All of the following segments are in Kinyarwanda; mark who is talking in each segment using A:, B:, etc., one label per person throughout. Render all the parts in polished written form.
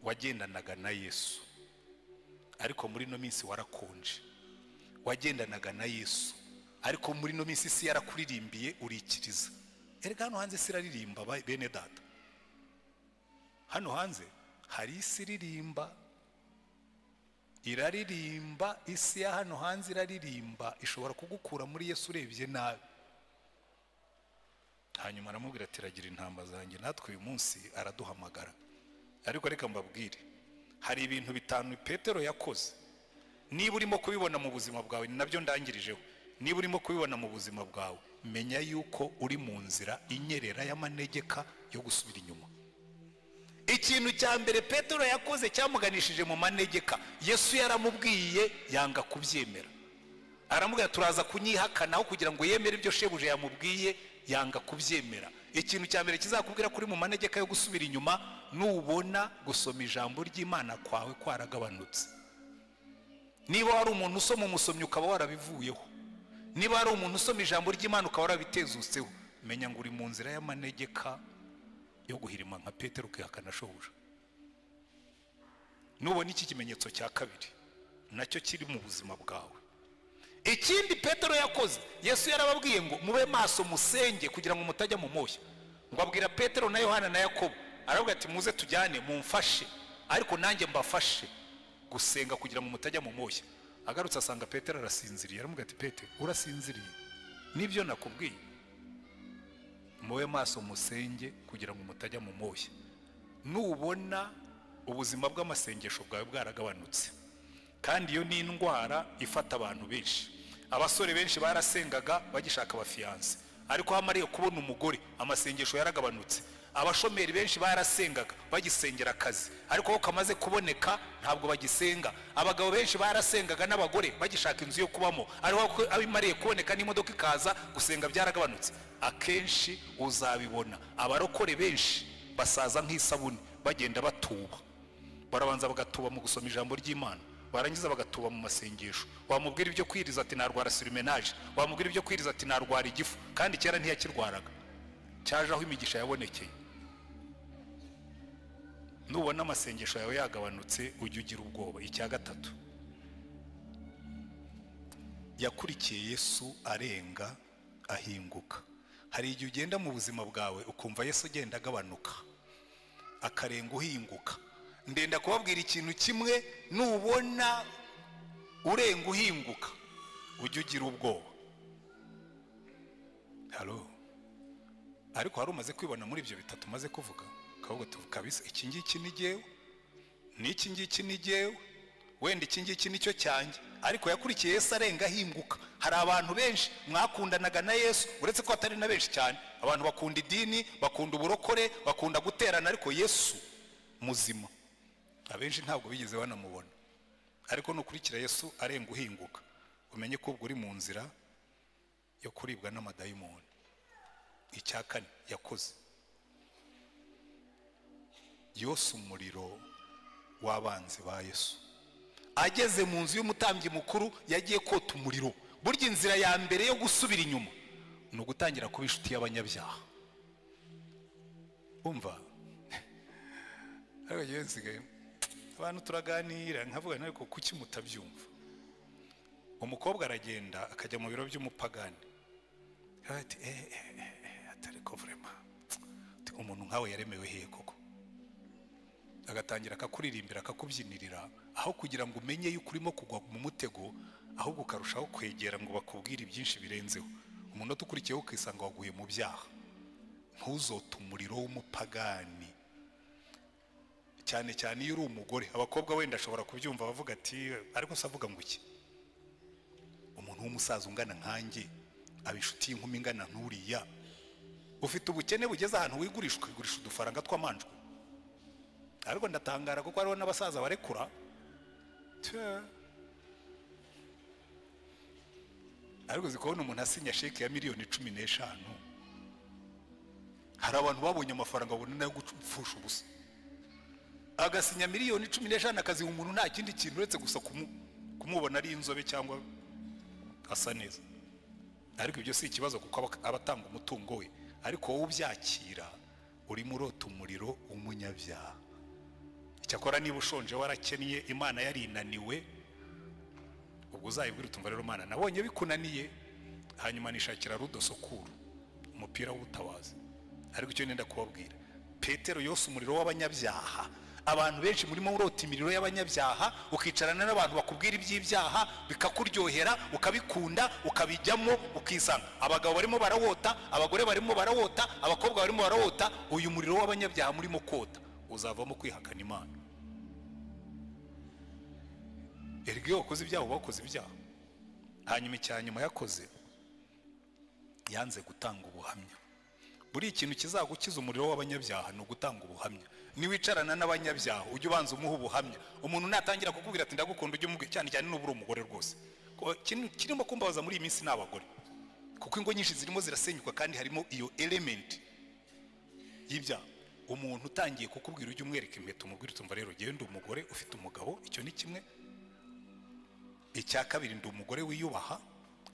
A: wagendanaga na Yesu, ariko muri no minsi warakonje. Wagendanaga na Yesu, ariko muri no minsi isi yarakuririmbiye urikiriza. Erega hano hanze siraririmba bene data. Hano hanze hari isi iririmba, iraririmba. Isi ya hano hanze iraririmba, ishobora kugukura muri Yesu urebye nabi. Hanyuma aramubwira ati ragira intama zanjye. Natwe uyu munsi araduhamagara. Ariko reka mbabwire, hari ibintu bitanu Petero yakoze. Niba urimo kubibona mu buzima bwawe, ni nabyo ndangirijeho. Niba urimo kubibona mu buzima bwawe, menya yuko uri mu nzira inyerera y'amanegeka yo gusubira inyuma. Ikintu cya mbere Petero yakoze cyamuganishije mu manegeka, Yesu yaramubwiye yanga kubyemera. Aramubwira turaza kunyihakanaho kugira ngo yemere ibyo shebuje yamubwiye, yanga kubyemera. Ikintu cya mbere kizakubwira kuri mu manegeka yo gusubira inyuma, nubona gusoma ijambo ry'Imana kwawe kwaragabanutse. Niba hari umuntu usoma umusomyi ukaba warabivuyeho, niba hari umuntu usoma ijambo ry'Imana ukaba warabitezutseho, menya ngo uri mu nzira y'amanegeka yo guhirima nka Petero ukihakana shobuja. Nubona iki kimenyetso cya kabiri, nacyo kiri mu buzima bwawe. Ikindi Petero yakoze, Yesu yarababwiye ngo mube maso musenge kugira ngo mutajya mu moshya. Ngo abwira Petero na Yohana na Yakobo, aravuga ati muze tujyane mumfashe, ariko nanjye mbafashe gusenga kugira ngo mutajya mu moshya. Agarutse asanga Petero arasinziriye. Aravuga ati Petero urasinziriye, nibyo nakubwiye. Mube maso musenge kugira ngo mutajya mu moshya. Nubona ubuzima bw'amasengesho bwawe bwaragabanutse, kandi iyo ni indwara ifata abantu benshi. Abasore benshi barasengaga bagishaka abafiyanse, ariko hamariye kubona umugore amasengesho yaragabanutse. Abashomeri benshi barasengaga bagisengera akazi, ariko aho kamaze kuboneka ntabwo bagisenga. Abagabo benshi barasengaga n'abagore bagishaka inzu yo kubamo, ariko abimariye kuboneka n'imodoka ikaza, gusenga byaragabanutse. Akenshi uzabibona abarokore benshi basaza nk'isabuni bagenda batuba. Barabanza bagatuba mu gusoma ijambo ry'Imana, barangiza bagatuba mu masengesho. Wamubwira ibyo kwiriza ati narwara sirimenaje, wamubwira ibyo kwiriza ati narwara igifu, kandi kera ntiyakirwaraga. Cyaje aho imigisha yabonekeye. Nubona amasengesho yawe yagabanutse, ujye ugira ubwoba. Icya gatatu, yakurikiye Yesu arenga ahinguka. Hari igihe ugenda mu buzima bwawe ukumva Yesu agenda agabanuka akarenga uhinguka. Ndenda kubabwira ikintu kimwe, nubona urenga uhinguka ujye ugira ubwoba. Halo. Ariko hari umaze kwibona muri ibyo bitatu maze kuvuga, kavuga kabisa iki ngiki ni jyewe, n'iki ngiki ni jyewe, wenda iki ngiki nicyo cyanjye. Ariko yakurikiye Yesu arenga ahinguka. Hari abantu benshi mwakundanaga na Yesu, uretse ko atari na benshi cyane. Abantu bakunda idini, bakunda uburokore, bakunda guterana, ariko Yesu muzima abenshi ntabwo bigeze banamubona. Ariko nukurikira Yesu arenga uhinguka, umenye ko ubwo uri mu nzira yo kuribwa n'amadayimoni. Icya kane yakoze, yose umuriro w'abanzi ba Yesu. Ageze mu nzu y'umutambyi mukuru yagiye kota umuriro. Burya inzira ya mbere yo gusubira inyuma ni ugutangira kuba inshuti y'abanyabyaha. Umva ariko nsigaye abantu turaganira nkavuga ariko kuki mutabyumva. Umukobwa aragenda akajya mu biro by'umupagani, ati atari ko vraiment umuntu nkawe yaremewe hehe koko. Agatangira akakuririmbira akakubyinirira, aho kugira ngo umenye yuko urimo kugwa mu mutego, ahubwo ukarushaho kwegera ngo bakubwire byinshi birenzeho. Umuntu utukurikiyeho ukisanga waguye mu byaha. Ntuzote umuriro w'umupagani, cyane cyane iyo uri umugore. Abakobwa wenda ashobora kubyumva bavuga ati ariko savuga ngo iki, umuntu w'umusaza ungana nkanjye abishuti inkumi ingana nturiya, ufite ubukene bugeze ahantu wigurisha udufaranga tw'amanjwe. Ariko ndatangara kuko hariho n'abasaza barekura. Ariko zikubona umuntu asinya sheke ya miliyoni 15. Hari abantu babonye amafaranga babona nayo gupfusha ubusa. Agasinya miliyoni 15 akazi umuntu nta kindi kintu uretse gusa kumubona ari inzobe cyangwa asa neza. Ariko ibyo si ikibazo kuko abatanga umutungo we. Ariko wowe ubyakira uri murota umuriro umunyabyaha. cyakora niba ushonje warakennye imana yarinaniwe ubwo uzayibwira utumva rero mana nabonye bikunaniye hanyuma nishakira rudosokuru umupira w'ubutabazi. Ariko icyo nenda kubabwira, Petero yose umuriro w'abanyabyaha. Abantu benshi murimo urota imiriro y'abanyabyaha, ukicarana n'abantu bakubwira iby'ibyaha bikakuryohera, ukabikunda, ukabijyamo, ukisanga abagabo barimo barawota, abagore barimo barawota, abakobwa barimo barawota. Uyu muriro w'abanyabyaha murimo kota uzavamo kwihakana Imana. Erige wakoze ibyaha bakoze ibyaha. Hanyuma icyanyuma yakoze yanze gutanga ubuhamya. Buri ikintu kizagukiza umuriro w'abanyabyaha no gutanga ubuhamya. Niwicarana n'abanyabyaha ujye ubanza umuha ubuhamya. Umuntu natangira kukubwira ati ndagukunda ujye umubwira cyane cyane n'ubura umugore rwose. Kirimo kumbabaza muri iyi minsi n'abagore, kuko ingo nyinshi zirimo zirasenyuka kandi harimo iyo element y'ibyaha. Umuntu utangiye kukubwira ujye umwereka impeta umubwira utumva rero genda umugore ufite umugabo, icyo ni kimwe. Icya kabiri ndi umugore wiyubaha,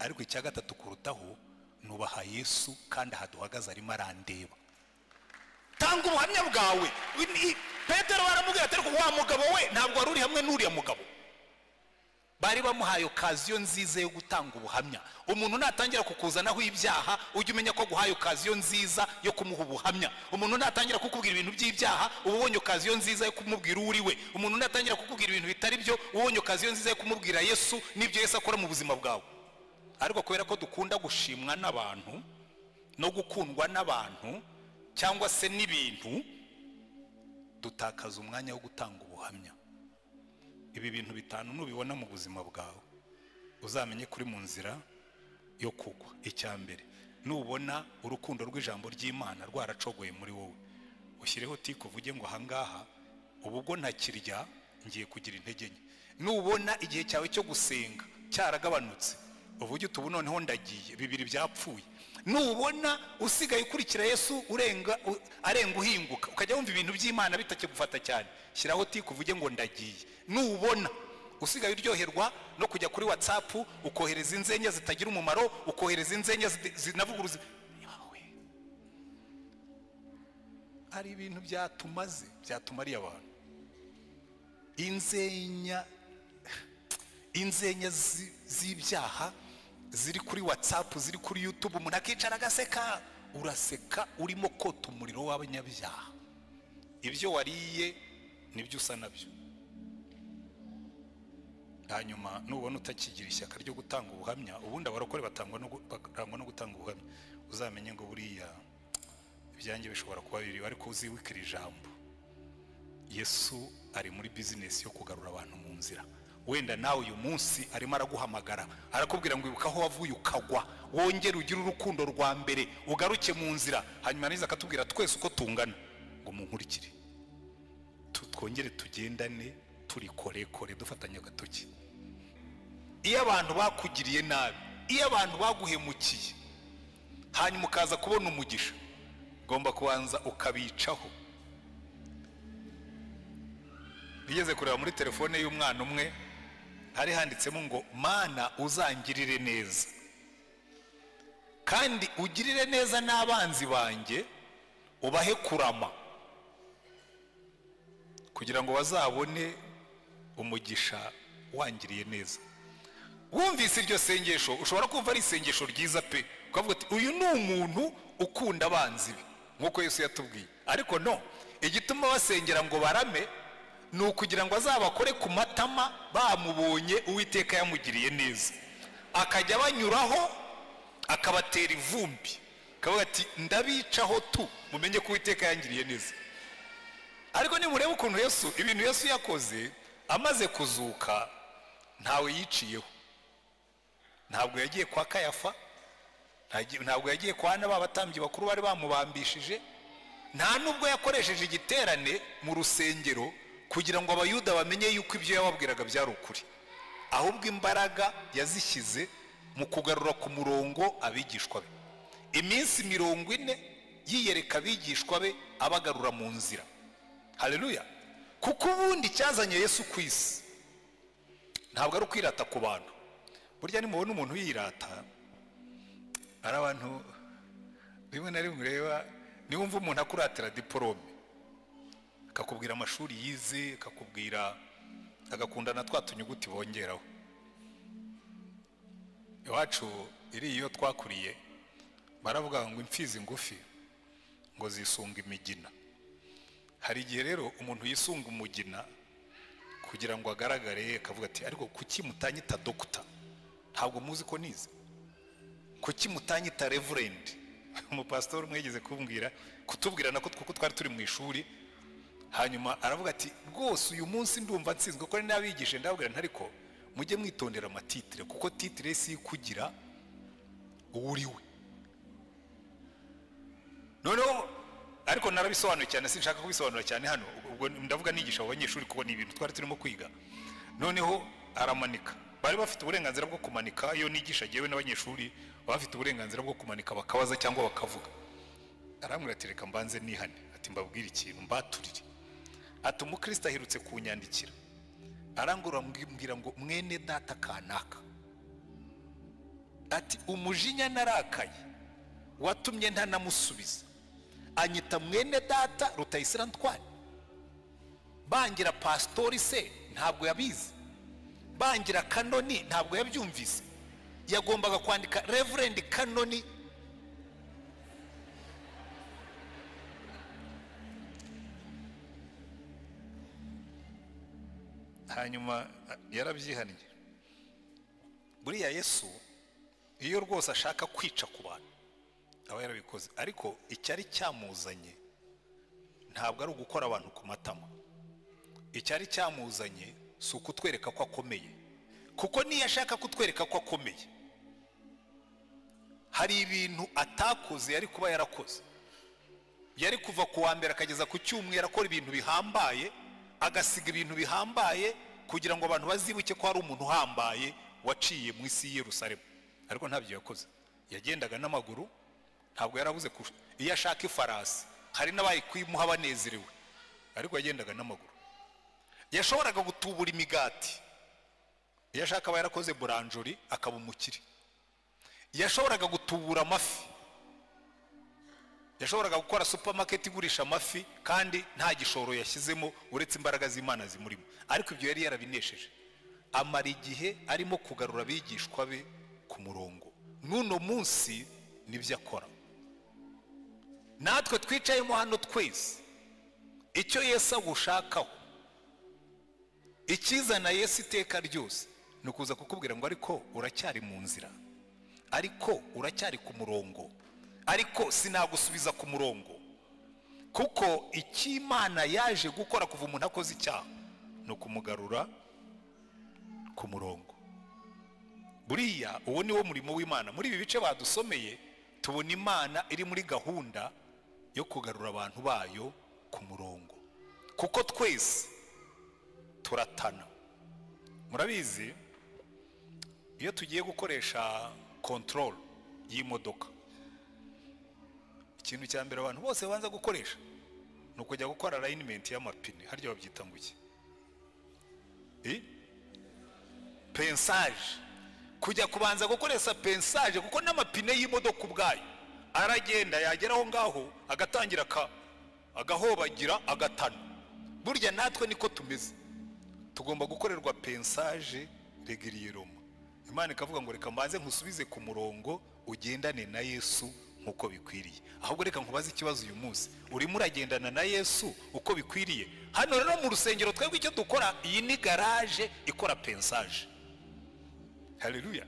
A: ariko icya gatatu kurutaho nubaha Yesu kandi ahaduhagaze arimo arandeba. Tanga ubuhamya bwawe. Petero baramubwira ati ariko wa mugabo we ntabwo wari uri hamwe n'uriya mugabo. Bari bamuhaye okaziyo nziza yo gutanga ubuhamya. Umuntu natangira kukuzanaho ibyaha ujye umenya ko guhaye okaziyo nziza yo kumuha ubuhamya. Umuntu natangira kukubwira ibintu by'ibyaha ubonye okaziyo nziza yo kumubwira uri we. Umuntu natangira kukubwira ibintu bitari byo ubonye okaziyo nziza yo kumubwira Yesu n'ibyo Yesu akora mu buzima bwawe. Ariko kubera ko dukunda gushimwa n'abantu no gukundwa n'abantu cyangwa se n'ibintu, dutakaza umwanya wo gutanga ubuhamya. Ibi bintu bitanu nubibona mu buzima bwawe uzamenye kuri mu nzira yo kugwa. Icya mbere, nubona urukundo rw'ijambo ry'Imana rwaracogoye muri wowe, ushyireho tiko uvuge ngo ahangaha ubwo ntakirya ngiye kugira intege nke. Nubona igihe cyawe cyo gusenga cyaragabanutse uvuge utubu noneho ndagiye, bibiri byapfuye. Nubona usigaye ukurikira Yesu arenga uhinguka ukajya wumva ibintu by'Imana bitakigufata cyane, shyiraho tiko uvuge ngo ndagiye. Nubona usigaye uryoherwa no kujya kuri WhatsApp ukohereza inzenya zitagira umumaro, ukohereza inzenya zinavuguruza, ari ibintu byatumariye abantu. Inzenya z'ibyaha ziri kuri WhatsApp, ziri kuri YouTube, umuntu akicara agaseka, uraseka urimo kota umuriro w'abanyabyaha. Ibyo wariye nibyo usa nabyo. Hanyuma nubona utakigira ishyaka ryo gutanga ubuhamya, ubundi abarokore batangwa no gutanga ubuhamya, uzamenye ngo buriya ibyanjye bishobora kuba biri, ariko uzibikira ijambo. Yesu ari muri business yo kugarura abantu mu nzira. Wenda nawe uyu munsi arimo araguhamagara, arakubwira ngo ibuka aho wavuye ukagwa, wongere ugire urukundo rwa mbere, ugaruke mu nzira. Hanyuma niza akatubwira twese uko tungana ngo munkurikire, twongere tugendane turi korekore dufatanya agatoki. Iyo abantu bakugiriye nabi, iyo abantu baguhemukiye, hanyuma ukaza kubona umugisha, ugomba kubanza ukabicaho. Bigeze kureba muri telefone y'umwana umwe, hari handitsemo ngo Mana uzangirire neza kandi ugirire neza n'abanzi banjye, ubahe kurama kugira ngo bazabone umugisha wangiriye neza. Wumvise iryo sengesho ushobora kumva ari isengesho ryiza pe, ukavuga ati uyu ni umuntu ukunda abanzi be nk'uko Yesu yatubwiye. Ariko no, igituma basengera ngo barame ni ukugira ngo azabakore ku matama bamubonye Uwiteka yamugiriye neza, akajya banyuraho akabatera ivumbi, akavuga ati ndabicaho tu mumenye ko Uwiteka yangiriye neza. Ariko nimurebe ukuntu Yesu, ibintu Yesu yakoze amaze kuzuka, ntawe yiciyeho. Ntabwo yagiye kwa Kayafa, ntabwo yagiye kwa n'abatambyi bakuru bari bamubambishije, nta nubwo yakoresheje igiterane mu rusengero kugira ngo abayuda bamenye yuko ibyo yababwiraga byari ukuri. Ahubwo imbaraga yazishyize mu kugarura ku murongo abigishwa be. Iminsi 40 yiyereka abigishwa be abagarura mu nzira. Haleluya. Kuko ubundi cyazanye Yesu ku isi ntabwo ari ukwirata ku bantu. Burya nimubona umuntu yirata, ari abantu rimwe na rimwe ureba, niwumva umuntu akuratira diplome akakubwira amashuri yize, akakubwira agakunda na twa tunyuguti bongeraho. Iwacu iri iyo twakuriye baravuga ngo imfizi ngufi ngo zisunga imigina. Hari igihe rero umuntu yisunga umugina kugira ngo agaragare, akavuga ati ariko kuki mutanyita dokita, ntabwo muzi ko nize? Kuki mutanyita reverend? Umupastor mwegeze kutubwira nako kuko twari turi mu ishuri, hanyuma aravuga ati rwose uyu munsi ndumva nsinzwe ko nabigishe. Ndabwira ntariko mujye mwitondera amatitire, kuko titire si kugira uwuriwe. Noneho ariko narabisobanuye cyane, sinshaka kubisobanura cyane hano, ubwo ndavuga nigisha abanyeshuri kuko ni ibintu twari turimo kwiga. Noneho aramanika, bari bafite uburenganzira bwo kumanika. Iyo nigisha jewe n'abanyeshuri bafite uburenganzira bwo kumanika bakabaza cyangwa bakavuga. Arambwira ati reka mbanze nihane, ati mbabwira ikintu mbaturire. Ati umukristo ahirutse kunyandikira, arangura mbwira ngo mwene data kanaka, ati umujinya narakaye watumye ntanamusubiza, anyita mwene data Rutayisire-Antoine. Bangira pastori se ntabwo yabizi, bangira kanoni ntabwo yabyumvise, yagombaga kwandika reverend kanoni. Hanyuma yarabyihannye. Buriya Yesu iyo rwose ashaka kwica ku bantu aba yarabikoze, ariko icyari cyamuzanye ntabwo ari ugukora abantu ku matama. Icyari cyamuzanye si ukutwereka ko akomeye, kuko niyo ashaka kutwereka ko akomeye hari ibintu atakoze yari kuba yarakoze. Yari kuva ku wa mbere akageza ku cyumweru akora ibintu bihambaye, agasiga ibintu bihambaye kugira ngo abantu bazibuke ko hari umuntu uhambaye waciye mu isi y'Yerusalemu. Ariko ntabyo yakoze, yagendaga n'amaguru, ntabwo yarabuze iyo ashaka ifarasi hari n'abaye kwimuha banezerewe, ariko yagendaga n'amaguru. Yashoboraga gutubura imigati, iyo ashaka aba yarakoze buranjori akaba umukire. Yashoboraga gutubura amafi, yashoboraga gukora supermarket igurisha amafi kandi nta gishoro yashyizemo uretse imbaraga z'Imana zimurimo. Ariko ibyo yari yarabinesheje, amara igihe arimo kugarura abigishwa be ku murongo. N'uno munsi nibyo akora. Natwe twicayemo hano twese, icyo Yesu agushakaho, ikizana Yesu iteka ryose ni ukuza kukubwira ngo ariko uracyari mu nzira, ariko uracyari ku murongo, ariko sinagusubiza ku murongo. Kuko icy'Imana yaje gukora kuva umuntu akoze icyaha ni ukumugarura ku murongo. Buriya uwo ni wo murimo w'Imana. Muri ibi bice badusomeye tubona Imana iri muri gahunda yo kugarura abantu bayo ku murongo, kuko twese turatana. Murabizi iyo tugiye gukoresha control y'imodoka, ikintu cya mbere abantu bose banza gukoresha ni ukujya gukora alignment y'amapine. Harya babyita ngo iki? Pensage. Kujya kubanza gukoresha pensage, kuko n'amapine y'imodoka ubwayo aragenda yageraho ngaho agatangira agahobagira agatana. Burya natwe niko tumeze, tugomba gukorerwa pensage regiriyeroma. Imana ikavuga ngo reka mbanze nkusubize ku murongo ugendane na Yesu nkuko bikwiriye. Ahubwo reka nkubaze ikibazo uyu munsi, urimo uragendana na Yesu uko bikwiriye? Hano rero mu rusengero twebwe icyo dukora, iyi ni garage ikora pensage. Haleluya.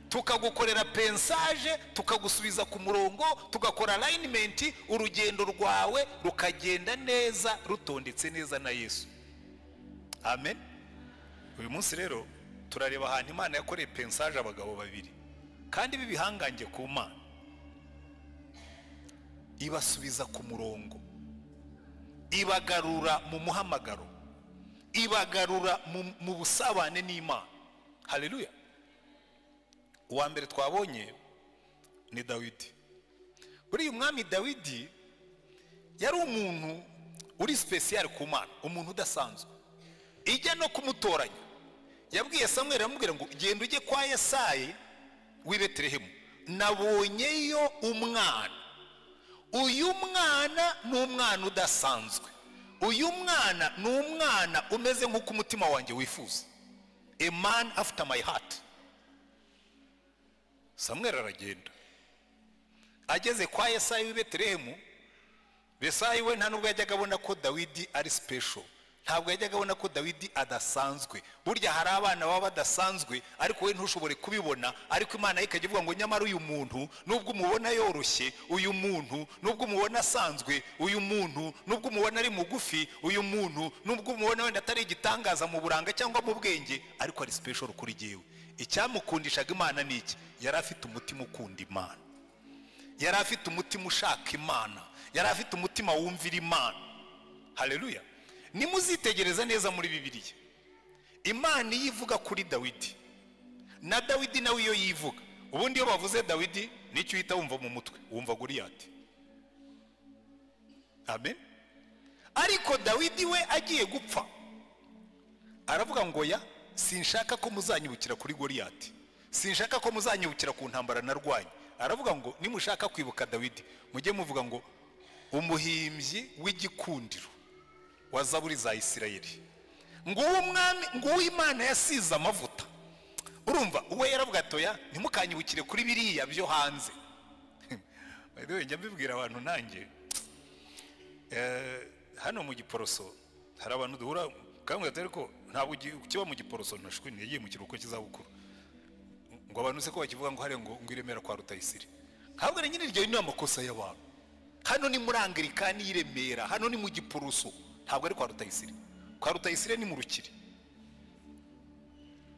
A: Tukagukorera pensage, tukagusubiza ku murongo, tugakora alignment, urugendo rwawe rukagenda neza rutondetse neza na Yesu. Amen. Uyu munsi rero turareba ahantu Imana yakoreye pensage abagabo babiri kandi bibihangange ku Mana, ibasubiza ku murongo, ibagarura mu muhamagaro, ibagarura mu busabane n'Imana. Haleluya. Uwa mbere twabonye ni Dawidi. Buriya umwami Dawidi yari umuntu uri special ku Mana, umuntu udasanzwe. Ijya no kumutoranya yabwiye Samuel, aramubwira ngo genda ujye kwa Yesayi w'i Betelehemu, nabonyeyo umwana. Uyu mwana ni umwana udasanzwe, uyu mwana ni umwana umeze nk'uko umutima wanjye wifuza, a man after my heart. Samweli aragenda ageze kwa Yesayi w'i Betelehemu. Yesayi we nta nubwo yajyaga abona ko Dawidi ari special, ntabwo yajyaga abona ko Dawidi adasanzwe. Burya hari abana baba badasanzwe ariko we ntushobore kubibona, ariko Imana ikajya ivuga ngo nyamara uyu muntu nubwo umubona yoroshye, uyu muntu nubwo umubona asanzwe, uyu muntu nubwo umubona ari mugufi, uyu muntu nubwo umubona wenda atari igitangaza mu buranga cyangwa mu bwenge, ariko ari special kuri jyewe. Icyamukundishaga Imana ni iki? Yari afite umutima ukunda Imana, yari afite umutima ushaka Imana, yari afite umutima wumvira Imana. Haleluya. Nimuzitegereza neza muri Bibiliya, Imana iyo ivuga kuri Dawidi, na Dawidi nawe iyo yivuga, ubundi iyo bavuze Dawidi nicyo uhita wumva mu mutwe, wumva Goliyati. Amen. Ariko Dawidi we agiye gupfa aravuga ngo ya sinshaka ko muzanyibukira kuri Goliyati, sinshaka ko muzanyibukira ku ntambara narwanye. Aravuga ngo nimushaka kwibuka Dawidi mujye muvuga ngo umuhimbyi w'igikundiro wa zaburi za Isirayeli, nguwo umwami, nguwo Imana yasize amavuta. Urumva uwe yaravuga atoya ntimukanyibukire kuri biriya byo hanze. Bayidoye njya mbibwira abantu nanjye, hano mu Giporoso hari abantu duhura kamwe atari ko ntabwo kiba mu Giporoso, nashwe yagiye mu kiruhuko cy'izabukuru, ngo abantu se ko bakivuga ngo hari ngo iremera kwa Rutayisire. Ntabwo nyine iryo ni amakosa y'abantu. Hano ni muri Anglikani y'Iremera, hano ni mu Giporoso, ntabwo ari kwa Rutayisire. Kwa Rutayisire ni mu Rukiri.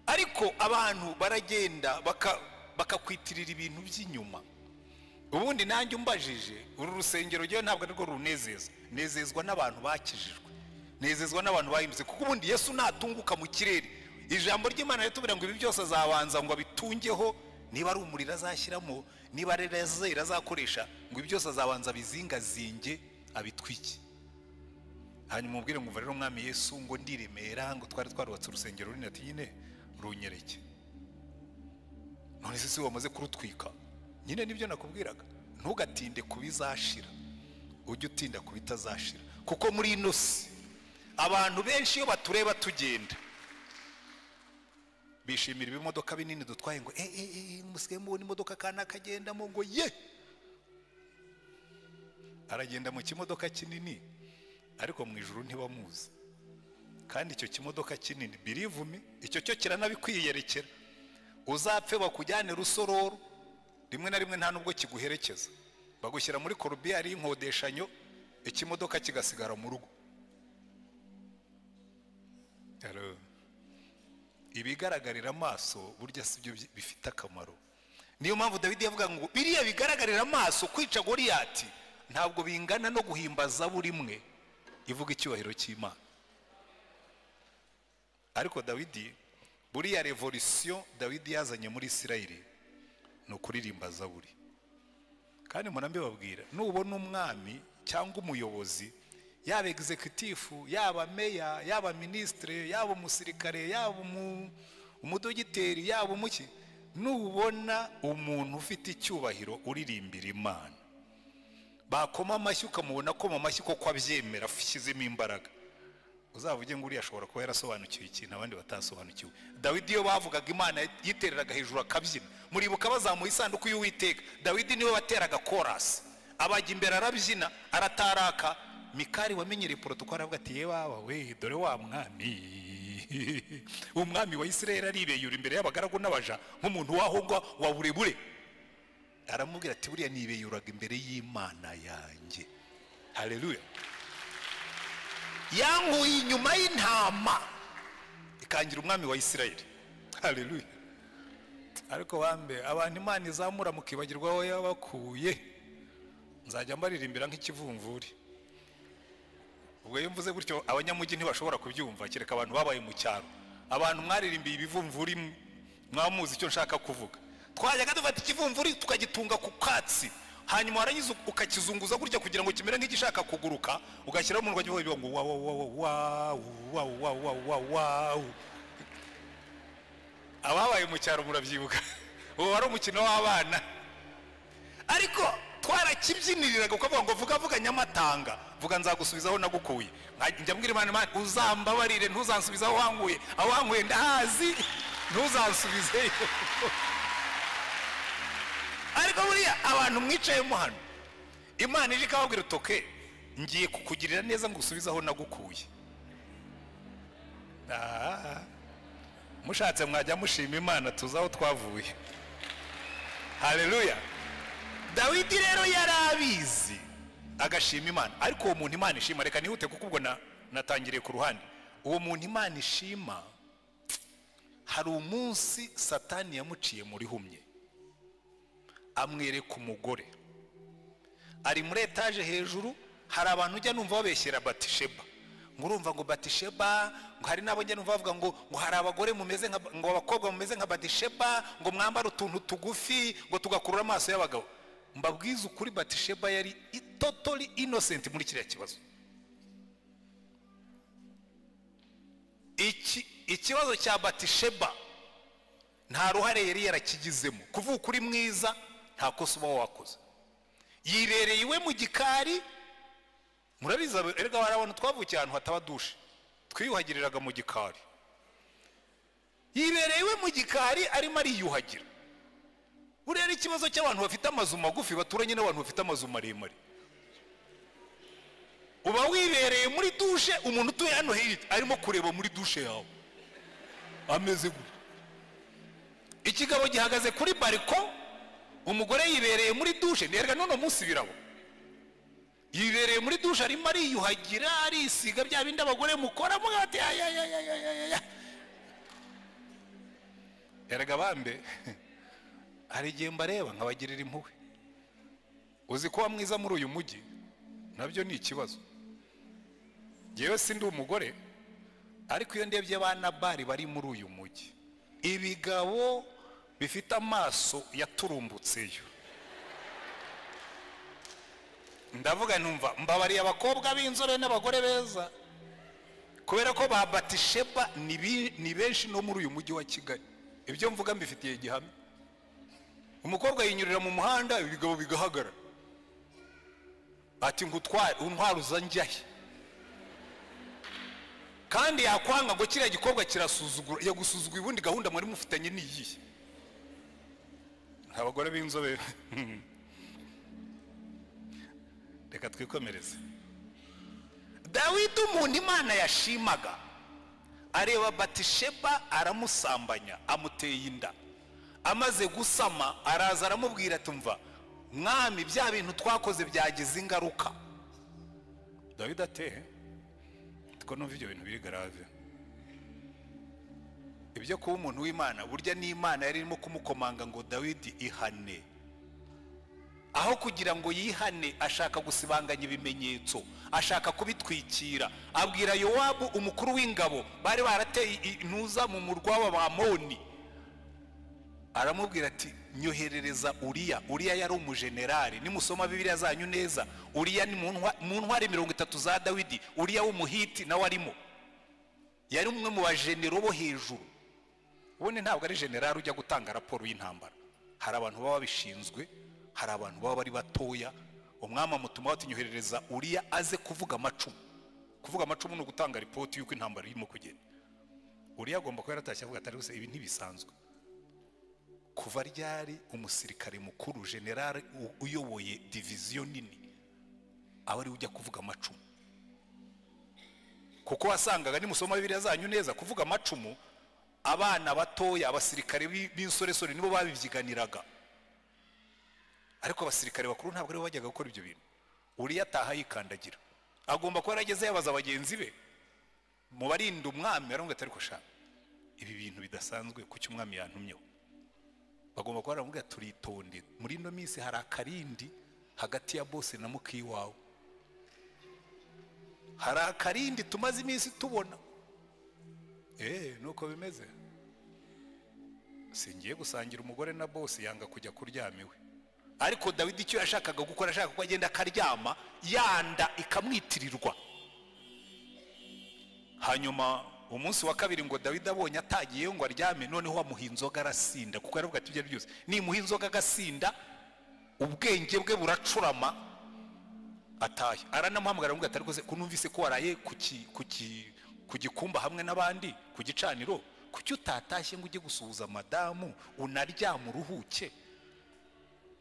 A: Ariko abantu baragenda bakakwitirira ibintu by'inyuma. Ubundi nanjye umbajije uru rusengero ryo ntabwo ariko runezeza, nezezwa n'abantu bakijijwe, nezezwa n'abantu bahimbye, kuko ubundi Yesu natunguka mu kirere, ijambo ry'Imana ritubwira ngo ibi byose azabanza ngo abitungeho, niba ari umuriro azashyiramo, niba ari razera azakoresha, ngo ibi byose azabanza bizingazinge abitwike. Hanyuma mubwire ngo rero umwami Yesu ngo ndiremera, ngo twari twarubatse urusengero runini, ati nyine runyereke. None se wamaze kurutwika? Nyine nibyo nakubwiraga, ntugatinde kubizashira, ujye utinda kubitazashira. Kuko muri ino si abantu benshi iyo batureba tugenda bishimira ibimodoka binini dutwaye, ngo musigaye mubona imodoka kana kagendamo, ngo ye aragenda mu kimodoka kinini, ariko mu ijuru ntibamuzi. Kandi icyo kimodoka kinini, believe me, icyo cyo kiranabikwiyerekera. Uzapfe bakujyane Rusororo, rimwe na rimwe nta nubwo kiguherekeza, bagushyira muri korubiyari y'inkodeshanyo, ikimodoka kigasigara mu rugo. Ibigaragarira amaso burya sibyo bifite akamaro. Niyo mpamvu Dawidi yavuga ngo biriya bigaragarira amaso kwica Goliyati ntabwo bingana no guhimbaza buri mwe ivuga icyubahiro cy'Imana. Ariko Dawidi, buriya revolution Dawidi yazanye muri Isirayeli no kuririmba zaburi. Kandi murambe babwira, nubona umwami cyangwa umuyobozi, yaba executive, yaba meya, yaba ministre, yaba umusirikare, yaba umudogiteri, yaba umuki, nubona umuntu ufite icyubahiro uririmbira Imana, bakoma amashyi ukamubona ko mu mashyi ko abyemera afishyizemo imbaraga, uzavuge ngo uriya ashobora kuba yarasobanukiwe ikintu abandi batasobanukiwe. Dawidi iyo bavugaga Imana yitereraga hejuru akabyina. Muribuka bazamuye isanduku y'Uwiteka, Dawidi niwe wateraga chorus, abajya imbere arabyina, arataraka. Mikali wamenyereye protokole avuga ati ye baba we dore wa mwami umwami wa Isirayeli aribeyura imbere y'abagaragu n'abaja nk'umuntu wahongwa wa burebure. Aramubwira ati buriya nibeyuraga imbere y'Imana yanjye. Haleluya. Yanguye inyuma y'intama ikangira umwami wa Isirayeli. Haleluya. Ariko bambe abantu Imana izamura mukibagirwa aho yabakuye, nzajya mbaririmbira nk'ikivumvuri. Ubwo iyo mvuze gutyo abanyamugi ntibashobora kubyumva, kereka abantu babaye mu cyaro. Abantu mwaririmbiye ibivumvuri mwamuzi icyo nshaka kuvuga. Twajyaga dufata ikivumvuri tukagitunga ku katsi, hanyuma warangiza ukakizunguza gutya kugira ngo kimere nk'igishaka kuguruka, ugashyiraho umunwa wagiye ngo wow. Ababaye mu cyaro murabyibuka, uwo wari umukino w'abana. Ariko twarakibyiniriraga ukavuga ngo vuga nyamatanga, vuga nzagusubizaho nagukuye. Njya mbwira Imana uzambabarire ntuzansubizaho wanguye, aho wanguye ndahazi ntuzansubizeyo. Ariko buriya abantu mwicayemo hano, Imana ije ikababwira utoke ngiye kukugirira neza ngo usubizaho nagukuye. Mushatse mwajya mushima Imana tuzaho twavuye. Haleluya. Dawidi rero yarabizi agashima Imana, ariko uwo muntu Imana ishima, reka nihute kuko ubwo natangiriye ku ruhande. Uwo muntu Imana ishima, hari umunsi Satani yamuciye muri humye, amwereka umugore ari muri etaje hejuru. Hari abantu ujya numva babeshyera Batisheba, ngo urumva ngo Batisheba, ngo hari nabo njya numva bavuga ngo hari abagore mumeze ngo abakobwa mumeze nka Batisheba, ngo mwambara utuntu tugufi ngo tugakurura amaso y'abagabo. Mbabwiza ukuri, Batisheba yari totally innocent muri kiriya kibazo. Ikibazo cya Batisheba nta ruhare yari yarakigizemo. Kuvuga ukuri mwiza nta kosa uba wakoze. Yibereye iwe mu gikari. Murabiza erega barabona twavukiye ahantu hataba dushe, twiyuhagiriraga mu gikari. Yibereye iwe mu gikari arimo ariyuhagira. Buriya ari ikibazo cy'abantu bafite amazu magufi baturanye n'abantu bafite amazu maremare. Uba wibereye muri dushe, umuntu utuye hano hirya arimo kureba muri dushe yawe ameze gutya. Ikigabo gihagaze kuri bariko, umugore yibereye muri dushe. Nerega none munsi birabo, yibereye muri dushe arimo ariyuhagira, arisiga bya bindi abagore mukora mugati. Erega bambe hari igihe mbareba nkabagirira impuhwe. Uzi ko mwiza muri uyu mujyi nabyo ni ikibazo. Yewe sindi umugore, ariko iyo ndebye abana bari bari muri uyu mujyi, ibigabo bifite amaso yaturumbutseyo, ndavuga numva mbabariye abakobwa b'inzore n'abagore beza, kubera ko ba Batisheba ni benshi no muri uyu mujyi wa Kigali. Ibyo mvuga mbifitiye gihamya. Umukobwa yinyurira mu muhanda, ibigabo bigahagarara, ati ngutware untwaruza njyahe, kandi yakwanga ngo kiriya gikobwa kirasuzugura, yagusuzugura ubundi gahunda mwari mufitanye niyihe. Abagore b'inzobe reka twikomereze. Dawidi umuntu Imana yashimaga, areba Batisheba aramusambanya, amuteye inda. Amaze gusama araza aramubwira ati mva mwami, bya bintu twakoze byagize ingaruka. Dawidi ate tiko numva ibyo bintu biri grave. Ibyo kuba umuntu w'Imana, burya ni Imana yari irimo kumukomanga ngo Dawidi ihane. Aho kugira ngo yihane, ashaka gusibanganya ibimenyetso, ashaka kubitwikira. Abwira Yowabu umukuru w'ingabo, bari barateye intuza mu murwa w'Abamoni, aramubwira ati nyoherereza Uriya. Uriya yari umujenerali, nimusoma Bibiliya zanyu neza, Uriya ni mu ntwari 30 za Dawidi. Uriya w'umuhiti nawe arimo, yari umwe mu bajenero bo hejuru. Ubone ntabwo ari generali ujya gutanga raporo y'intambara, hari abantu baba babishinzwe, hari abantu baba bari batoya. Umwami amutuma watinyoherereza Uriya aze kuvuga amacumu. Kuvuga amacumu no gutanga ripoti yuko intambara irimo kugenda. Uriya agomba kuba yaratashye avuga atari gusa ibi ntibisanzwe. Kuva ryari umusirikare mukuru general uyoboye division nini aba ari ujya kuvuga amacumu? Kuko wasangaga nimusoma Bibiliya zanyu neza, kuvuga amacumu abana batoya, abasirikare b'insoresore nibo babivyiganiraga, ariko abasirikare bakuru ntabwo aribo bajyaga gukora ibyo bintu. Uriya ataha yikandagira, agomba kuba yarageze yabaza bagenzi be mu barinda umwami, aronga atari ko shaka ibi bintu bidasanzwe kuki umwami yantumyeho. Bagomba kuba baramubwira turitonde, muri ino minsi hari akarindi hagati ya bose na muki wawe, hari akarindi tumaze iminsi tubona. Nuko bimeze. Singiye gusangira umugore na bosi, yanga kujya kuryamiwe. Ariko Dawidi icyo yashakaga gukora, ashaka ko agenda akaryama, yanda ikamwitirirwa. Hanyuma umunsi wa kabiri ngo Dawidi abonye atagiye ngo aryame, noneho amuha inzoga arasinda, kuko yaravuga ati ibyo byose ni muha inzoga agasinda, ubwenge bwe buracurama ataye. Aranamuhamagara ngo atari rwose kunumvise ko waraye ku gikumba hamwe n'abandi ku gicaniro, kuki utatashye ngo ujye gusuhuza madamu unaryama uruhuke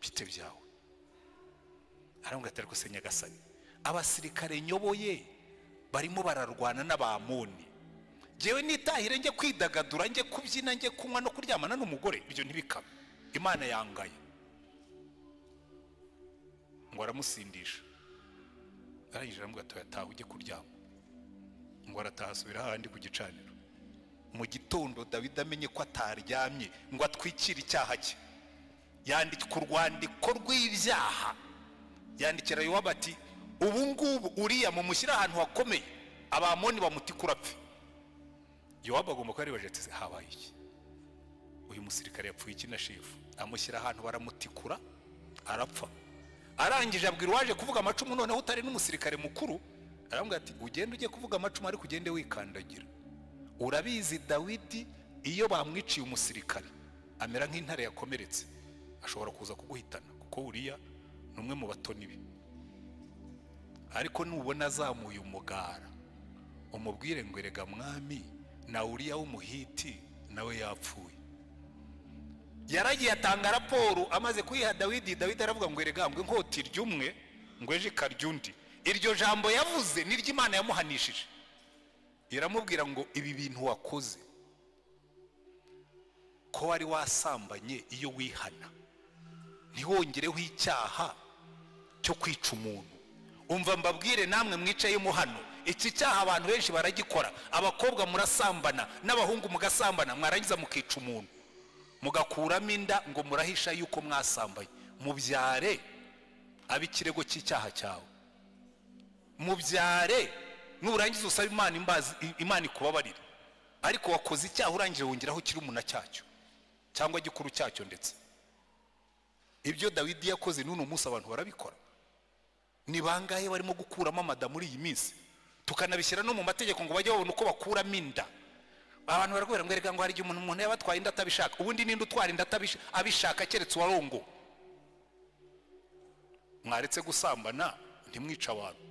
A: bite byawe? Aramubwira atari rwose Nyagasani, abasirikare nyoboye barimo bararwana n'Abamoni, jewe nitahire njye kwidagadura, njye kubyina, njye kunywa no kuryamana n'umugore, ibyo ntibikaba, Imana yangaye. Ngo aramusindisha, arangije aramubwira ati yataha ujye kuryama. Ngo arataha asubira handi ku gicaniro. Mu gitondo Dawidi amenye ko ataryamye ngo atwikire icyaha cye, yandika urwandiko rw'ibyaha, yandikira Yowabu ati ubu ngubu uriya mumushyira ahantu hakomeye, Abamoni bamutikura apfe. Yowabu agomba kuba aribaje ati habaye iki? Uyu musirikare yapfuye iki na shefu? Amushyira ahantu baramutikura arapfa. Arangije abwira uwaje kuvuga amacumu, noneho utari n'umusirikare mukuru, aramubwira ati ugende ujye kuvuga amacumu ariko ugende wikandagira. Urabizi Dawidi iyo bamwiciye umusirikare amera nk'intare yakomeretse, ashobora kuza kuguhitana kuko uriya numwe mu batoni be. Ariko nubona azamuye umugara umubwire ngo erega mwami na uriya w'umuhiti nawe yapfuye. Yaragiye atanga raporo, amaze kuyiha Dawidi, Dawidi aravuga ngo erega ngo inkota ry'umwe ngo eje ikarya undi. Iryo jambo yavuze ni ry'Imana yamuhanishije, iramubwira ngo ibi bintu wakoze ko wari wasambanye, iyo wihana ntiwongereho icyaha cyo kwica umuntu. Umva mbabwire namwe mwicayemo hano, iki cyaha abantu benshi baragikora. Abakobwa murasambana n'abahungu mugasambana, mwarangiza mukica umuntu, mugakuramo inda ngo murahisha yuko mwasambanye. Mubyare abikirego cy'icyaha cyawe, mubyare nurangiza usaba Imana imbazi, Imana ikubabarira. Ariko wakoze icyaha urangije wongeraho kiri umuna cyacyo cyangwa gikuru cyacyo. Ndetse ibyo Dawidi yakoze n'uno munsi abantu barabikora. Ni bangahe barimo gukuramo amada muri iyi minsi, tukanabishyira no mu mategeko ngo bajye babona uko bakuramo inda. Abantu baragwera ngo erega ngo hari igihe umuntu yabatwaye inda atabishaka. Ubundi ninde utwara inda abishaka keretse warongo? Mwaretse gusambana ntimwica abantu.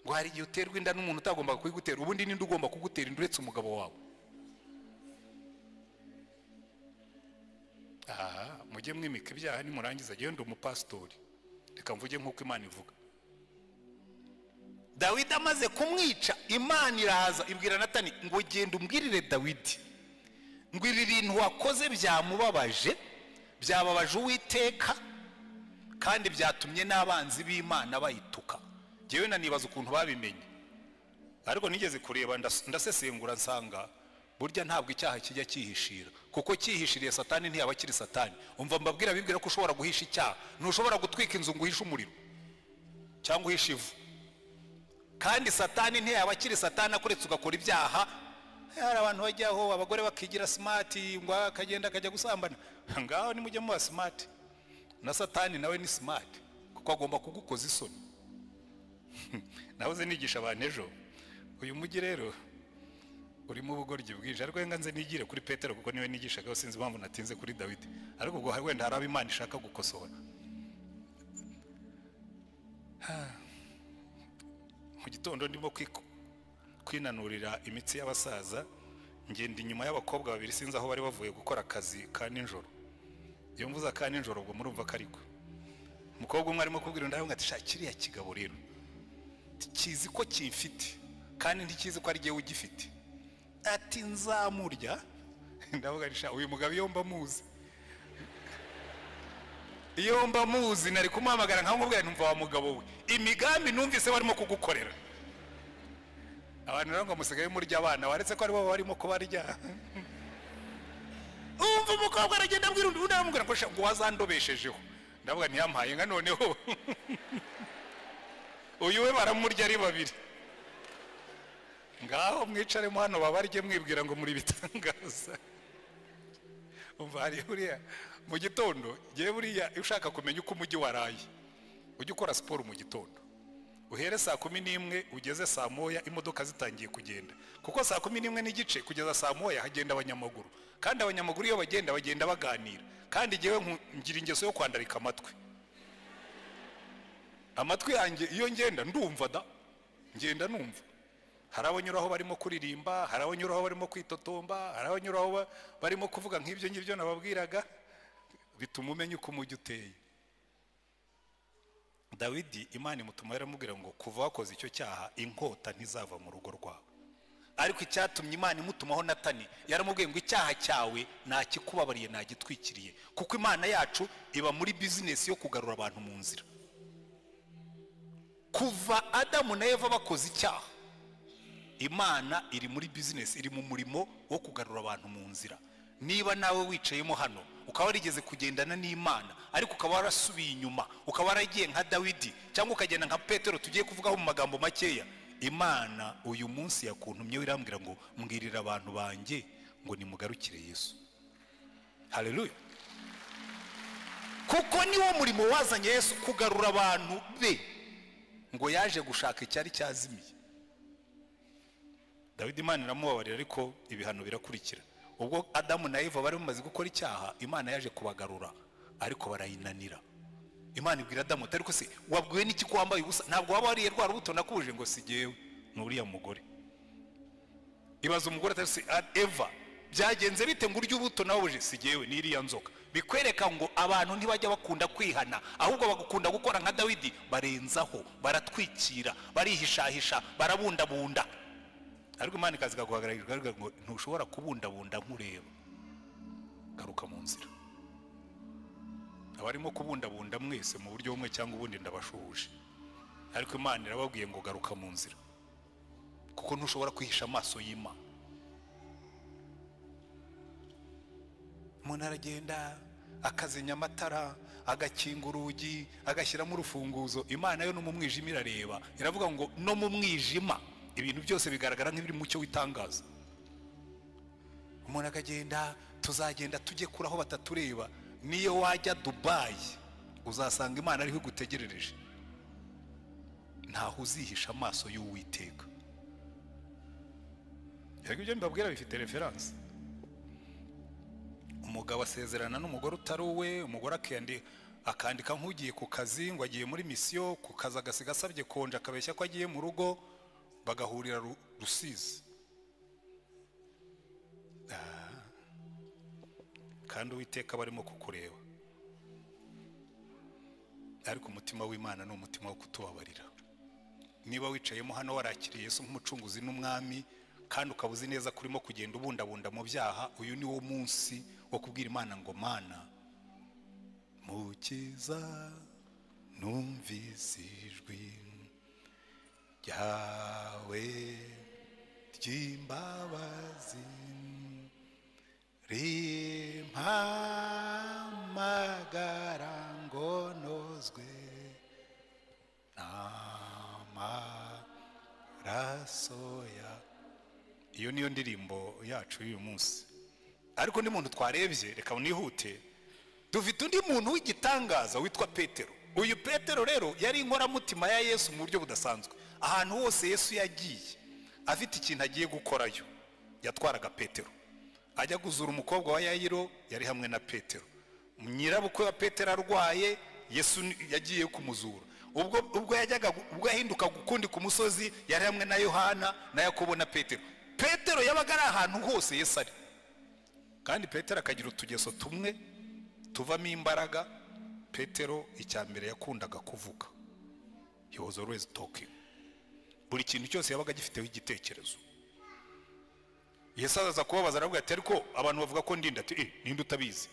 A: Ngo hari igihe uterwa inda n'umuntu utagomba kuyigutera. Ubundi ninde ugomba kugutera inda uretse umugabo wawe? Mujye mwimika ibyaha nimurangiza. Jyewe ndi umupasitori, reka mvuge nk'uko Imana ivuga. Dawidi amaze kumwica, Imana iraza ibwira Natani ngo genda umbwirire Dawidi ngo ibi bintu wakoze byamubabaje, byababaje Uwiteka, kandi byatumye n'abanzi b'Imana bayituka. Jewe nanibaza ukuntu babimenye, ariko nigeze kureba ndasesengura nsanga burya ntabwo icyaha kijya cyihishira, kuko cyihishiriye Satani ntiyaba kiri Satani. Umva mbabwira bibwira ko ushobora guhisha icyaha. Ntushobora gutwika inzu ngo uhishe umuriro cyangwa uhishe ivu, kandi Satani ntiyaba kiri Satani akuretse ugakora ibyaha. Hari abantu bajyaho abagore bakigira smart ngo akagenda akajya gusambana, ngaho nimujye muba smart. Na Satani nawe ni smart kuko agomba kugukoza isoni. Nahoze nigisha abantu ejo, uyu mujyi rero urimo ubugoryi bwije, ariko nganze nigire kuri Petero kuko niwe nigishaga, sinzi impamvu natinze kuri Dawidi. Ariko ubwo wenda hari Imana ishaka gukosora. Mu gitondo ndimo kwinanurira imitsi y'abasaza, ngenda inyuma y'abakobwa babiri, sinzi aho bari bavuye gukora akazi ka nijoro. Iyo mvuza ka nijoro ubwo murumva kariko umukobwa umwe arimo kubwira undi ati shakiriya kigabo rero kizi ko kimfite kandi ntikizi ko ari giye ugifite. Ati nzamurya. Ndavuga risha uyu mugabo iyo mba muzi, iyo mba muzi nari kumuhamagara nkamubwira ntumva wa mugabo we imigambi numvise barimo kugukorera. Abantu rero ngo musigaye murya abana waretse ko ari bo barimo kubarya. Umva umukobwa aragenda abwira undi aramubwira ngo wazandobeshejeho. Ndavuga ntiyampaye nka noneho uyu we baramurya ari babiri. Ngaho mwicaremo hano babarye mwibwira ngo muri bitangaza. Umva hari uriya mu gitondo, giye buriya ushaka kumenya uko umujyi waraye, ujye ukora siporo mu gitondo. Uhere saa 11 ugeze saa 1 imodoka zitangiye kugenda, kuko saa 11 n'igice kugeza saa 1 hagenda abanyamaguru, kandi abanyamaguru iyo bagenda baganira. kandi ngewe ngira ingeso yo kwandarika amatwi yanjye iyo ngenda ndumva ngenda numva. hari abanyuraho barimo kuririmba, hari abanyuraho barimo kwitotomba, hari abanyuraho barimo kuvuga nk'ibyo ngibyo nababwiraga, bituma umenya uko umujyi uteye. Dawidi Imana imutuma yaramubwira ngo kuva wakoze icyo cyaha inkota ntizava mu rugo rwawe. Ariko icyatumye Imana imutumaho Natani yaramubwiye ngo icyaha cyawe nakikubabariye nagitwikiriye, kuko Imana yacu iba muri business yo kugarura abantu mu nzira. Kuva Adamu na Eva bakoze icyaha, Imana iri muri business, iri mu murimo wo kugarura abantu mu nzira. Niba nawe wicayemo hano ukaba warigeze kugendana n'Imana ariko ukaba warasubiye inyuma, ukaba waragiye nka Dawidi cyangwa ukagenda nka Petero tugiye kuvugaho mu magambo makeya, Imana uyu munsi yakuntumye irambwira ngo mbwirira abantu banjye ngo nimugarukire Yesu. Haleluya. Kuko niwo murimo wazanye Yesu, kugarura abantu be, ngo yaje gushaka icyari cyazimiye. Dawidi Imana iramubabarira ariko ibihano birakurikira. Ubwo Adamu na Eva bari bamaze gukora icyaha, Imana yaje kubagarura ariko barayinanira. Imana ibwira Adamu ati ariko se wabwiwe n'iki ko wambaye ubusa? Ntabwo waba wariye rwa rubuto nakubuje ngo sigewe n'uriya mugore. Ibaza umugore ati se Eva byagenze bite ngo urya ubuto nawubuje? Sigewe n'iriya nzoka. Bikwereka ngo abantu ntibajya bakunda kwihana, ahubwo bagukunda gukora nka Dawidi, barenzaho, baratwikira, barihishahisha, barabundabunda. Ariko Imana ikaza guhagararira ngo ntushobora kubundabunda nkureba, garuka mu nzira. Abarimo kubundabunda mwese mu buryo bumwe cyangwa ubundi ndabashuhuje, ariko Imana irababwiye ngo garuka mu nzira, kuko ntushobora kwihisha amaso y'Imana. Umuntu aragenda akazenya amatara, agakinga urugi, agashyiramo urufunguzo, Imana yo no mu mwijima irareba, iravuga ngo no mu mwijima ibintu byose bigaragara nk'ibiri mu cyo witangaza. Umuntu akagenda, tuzagenda tujye kuraho batatureba, niyo wajya Dubai uzasanga Imana ariho igutegerereje, ntaho uzihisha amaso y'Uwiteka. Yego ibyo mbabwira bifite reference. Umugabo asezerana n'umugore utari uwe, umugore akandika nk'ugiye ku kazi ngo agiye muri misiyo, ku kazi agasiga asabye konje akabeshya ko agiye mu rugo, bagahurira Rusizi. Kandi Uwiteka barimo kukureba, ariko umutima w'Imana ni umutima wo kutubabarira. Niba wicayemo hano warakiriye Yesu nk'umucunguzi n'umwami, kandi ukaba uzi neza kurimo kugenda ubundabunda mu byaha, uyu ni wo munsi wo kubwira Imana ngo Mana mukiza numvise ijwi ryawe ry'imbabazi rimpamagara ngo nozwe n'amaraso ya. Iyo niyo ndirimbo yacu y'uyu munsi. Ariko undi muntu twarebye, reka nihute, dufite undi muntu w'igitangaza witwa Petero. Uyu Petero rero yari inkoramutima ya Yesu mu buryo budasanzwe. Ahantu hose Yesu yagiye afite ikintu agiye gukorayo, yatwaraga Petero. Ajya guzura umukobwa wa Yayiro, yari hamwe na Petero. Nyirabukwe wa Petero arwaye, Yesu yagiye kumuzura. Ubwo yahinduka gukundi ku musozi, yari hamwe na Yohana na Yakobo na Petero. Petero yabaga ari ahantu hose Yesu ari. Kandi Petero akagira utugeso tumwe tuvamo imbaraga. Petero icyambere yakundaga kuvuga. He was always talking. Buri kintu cyose yabaga gifiteho igitekerezo. Yesu aza kubabaza aravuga ati ariko abantu bavuga ko ndinda, ati ninde utabizi?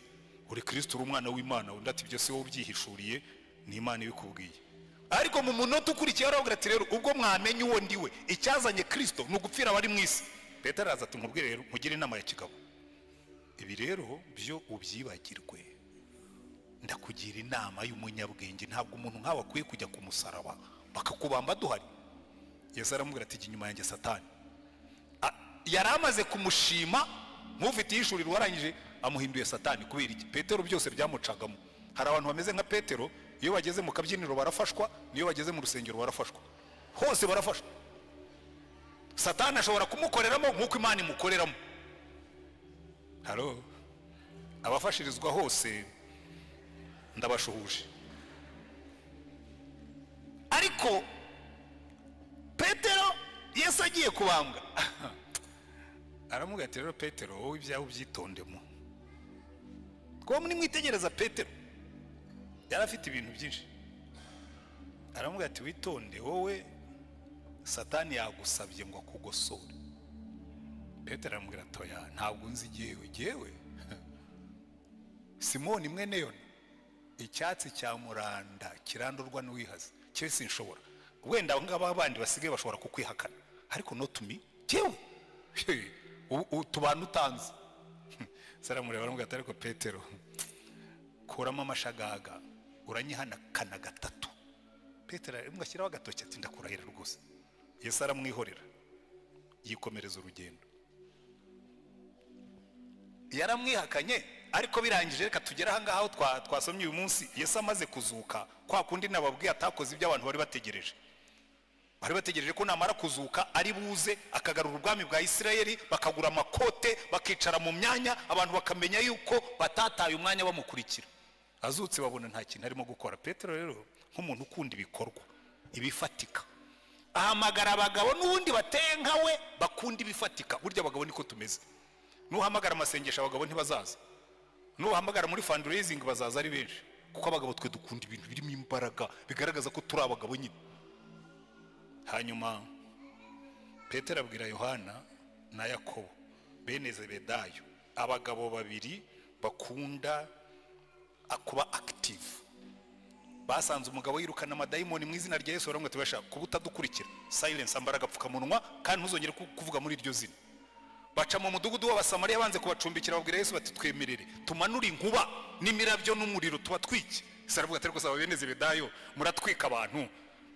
A: Uri Kristo, uri umwana w'Imana. Undi ati byose wowe ubyihishuriye, ni Imana ibikubwiye. Ariko mu munota ukurikiye aravuga ati rero ubwo mwamenye uwo ndiwe, icyazanye Kristo ni ugupfira abari mu isi. Petero araza ati nkubwire rero, mugire inama ya kigabo, ibi rero byo ubyibagirwe, ndakugira inama y'umunyabwenge. Ntabwo umuntu nkawe akwiye kujya ku musaraba bakakubamba duhari. Yesu aramubwira ati inyuma yanjye Satani. Yari amaze kumushima nk'ufite yishurira warangije, amuhinduye Satani. Kubera iki? Petero byose byamucagamo. Hari abantu bameze nka Petero, iyo bageze mu kabyiniro barafashwa, niyo bageze mu rusengero barafashwa, hose barafashwa. Satani ashobora kumukoreramo nk'uko Imana imukoreramo. Halo. abafashirizwa hose ndabashuhuje. Ariko Petero Yesu agiye kubambwa aramubwira ati rero Petero wowe ibyawe ubyitondemo. Ko mwitegereza Petero yari afite ibintu byinshi. Aramubwira ati witonde wowe Satani yagusabye ngo akugosore. Petero aramubwira atoya ntabwo nzi jyewe Simoni mwene Yona icyatsi cya muranda kirandurwa n'uwihaza cyo sinshobora. Wenda ngaba abandi basigaye bashobora kukwihakana ariko no tumi jyewe utubana utanze. Saramureba aramubwira ati ariko Petero kuramo amashagaga uranyihana kana gatatu. Petero aramwashyiraho agatoki ati ndakurahira rwose. Yesu aramwihorera yikomereza urugendo. Yaramwihakanye ariko birangije reka tugera aha ngaho twasomye uyu munsi. Yesu amaze kuzuka kwa kundi nababwiye atakoze ibyo abantu bari bategereje. Bari bategereje ko namara kuzuka ari buze akagarura ubwami bwa Isirayeli, bakagura amakote bakicara mu myanya, abantu bakamenya yuko batataye umwanya bamukurikira. Azutse babona nta kintu arimo gukora. Petero rero nk'umuntu ukunda ibikorwa ibifatika ahamagara abagabo n'ubundi bateye nkawe bakunda ibifatika. Burya abagabo niko tumeze. Nuhamagara amasengesho abagabo ntibazaza, nuhamagara muri fundraising bazaza ari benshi, kuko abagabo twe dukunda ibintu birimo imbaraga bigaragaza ko turi abagabo nyine. Hanyuma Petero abwira Yohana na Yakobo bene Zebedayo, abagabo babiri bakunda kuba active. Basanze umugabo yirukana amadayimoni mu izina rya Yesu, baramwe tubasha kubuta dukurikira silence ambaraga pfukamunwa kandi ntuzongere kuvuga muri iryo zina. Baca mu mudugudu w'Abasamariya banze kubacumbikira, babwira Yesu bati twemerere tumanura inkuba n'imirabyo n'umuriro tubatwike. Saravuga ati ariko saba bene Zebedayo muratwika abantu.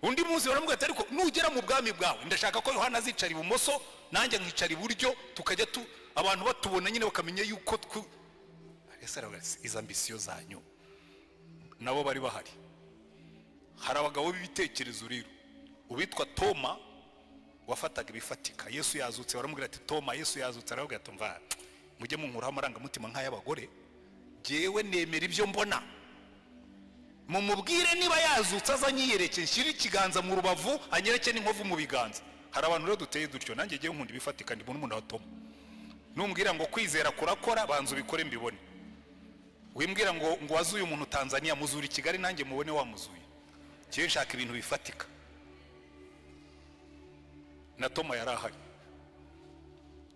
A: Undi munsi baramubwira ati ariko nugera mu bwami bwawe ndashaka ko Yohana azicara ibumoso nanjye nkicara iburyo, tukajya abantu batubona nyine bakamenya yuko Yesu aravuga izo ambisiyo zanyu. Nabo bari bahari. Hari abagabo b'ibitekerezo rero, ubitwa Toma wafataga ibifatika. Yesu yazutse baramubwira ati Toma Yesu yazutse, aravuga ati mva mujye munkuraho amarangamutima nk'ay'abagore, jyewe nemera ibyo mbona. Mumubwire niba yazutse azanyiyereke nshyire ikiganza mu rubavu anyereke n'inkovu mu biganza. Hari abantu rero duteye dutyo, nanjye jyewe nkunda ibifatika ndi umuntu wa Toma. Numbwira ngo kwizera kurakora banza ubikore mbibone. Wimbwira ngo wazuye umuntu Tanzania muzuri Kigali nanjye mubone wamuzuye. Cyo nshaka ibintu bifatika. Na Toma yarahari.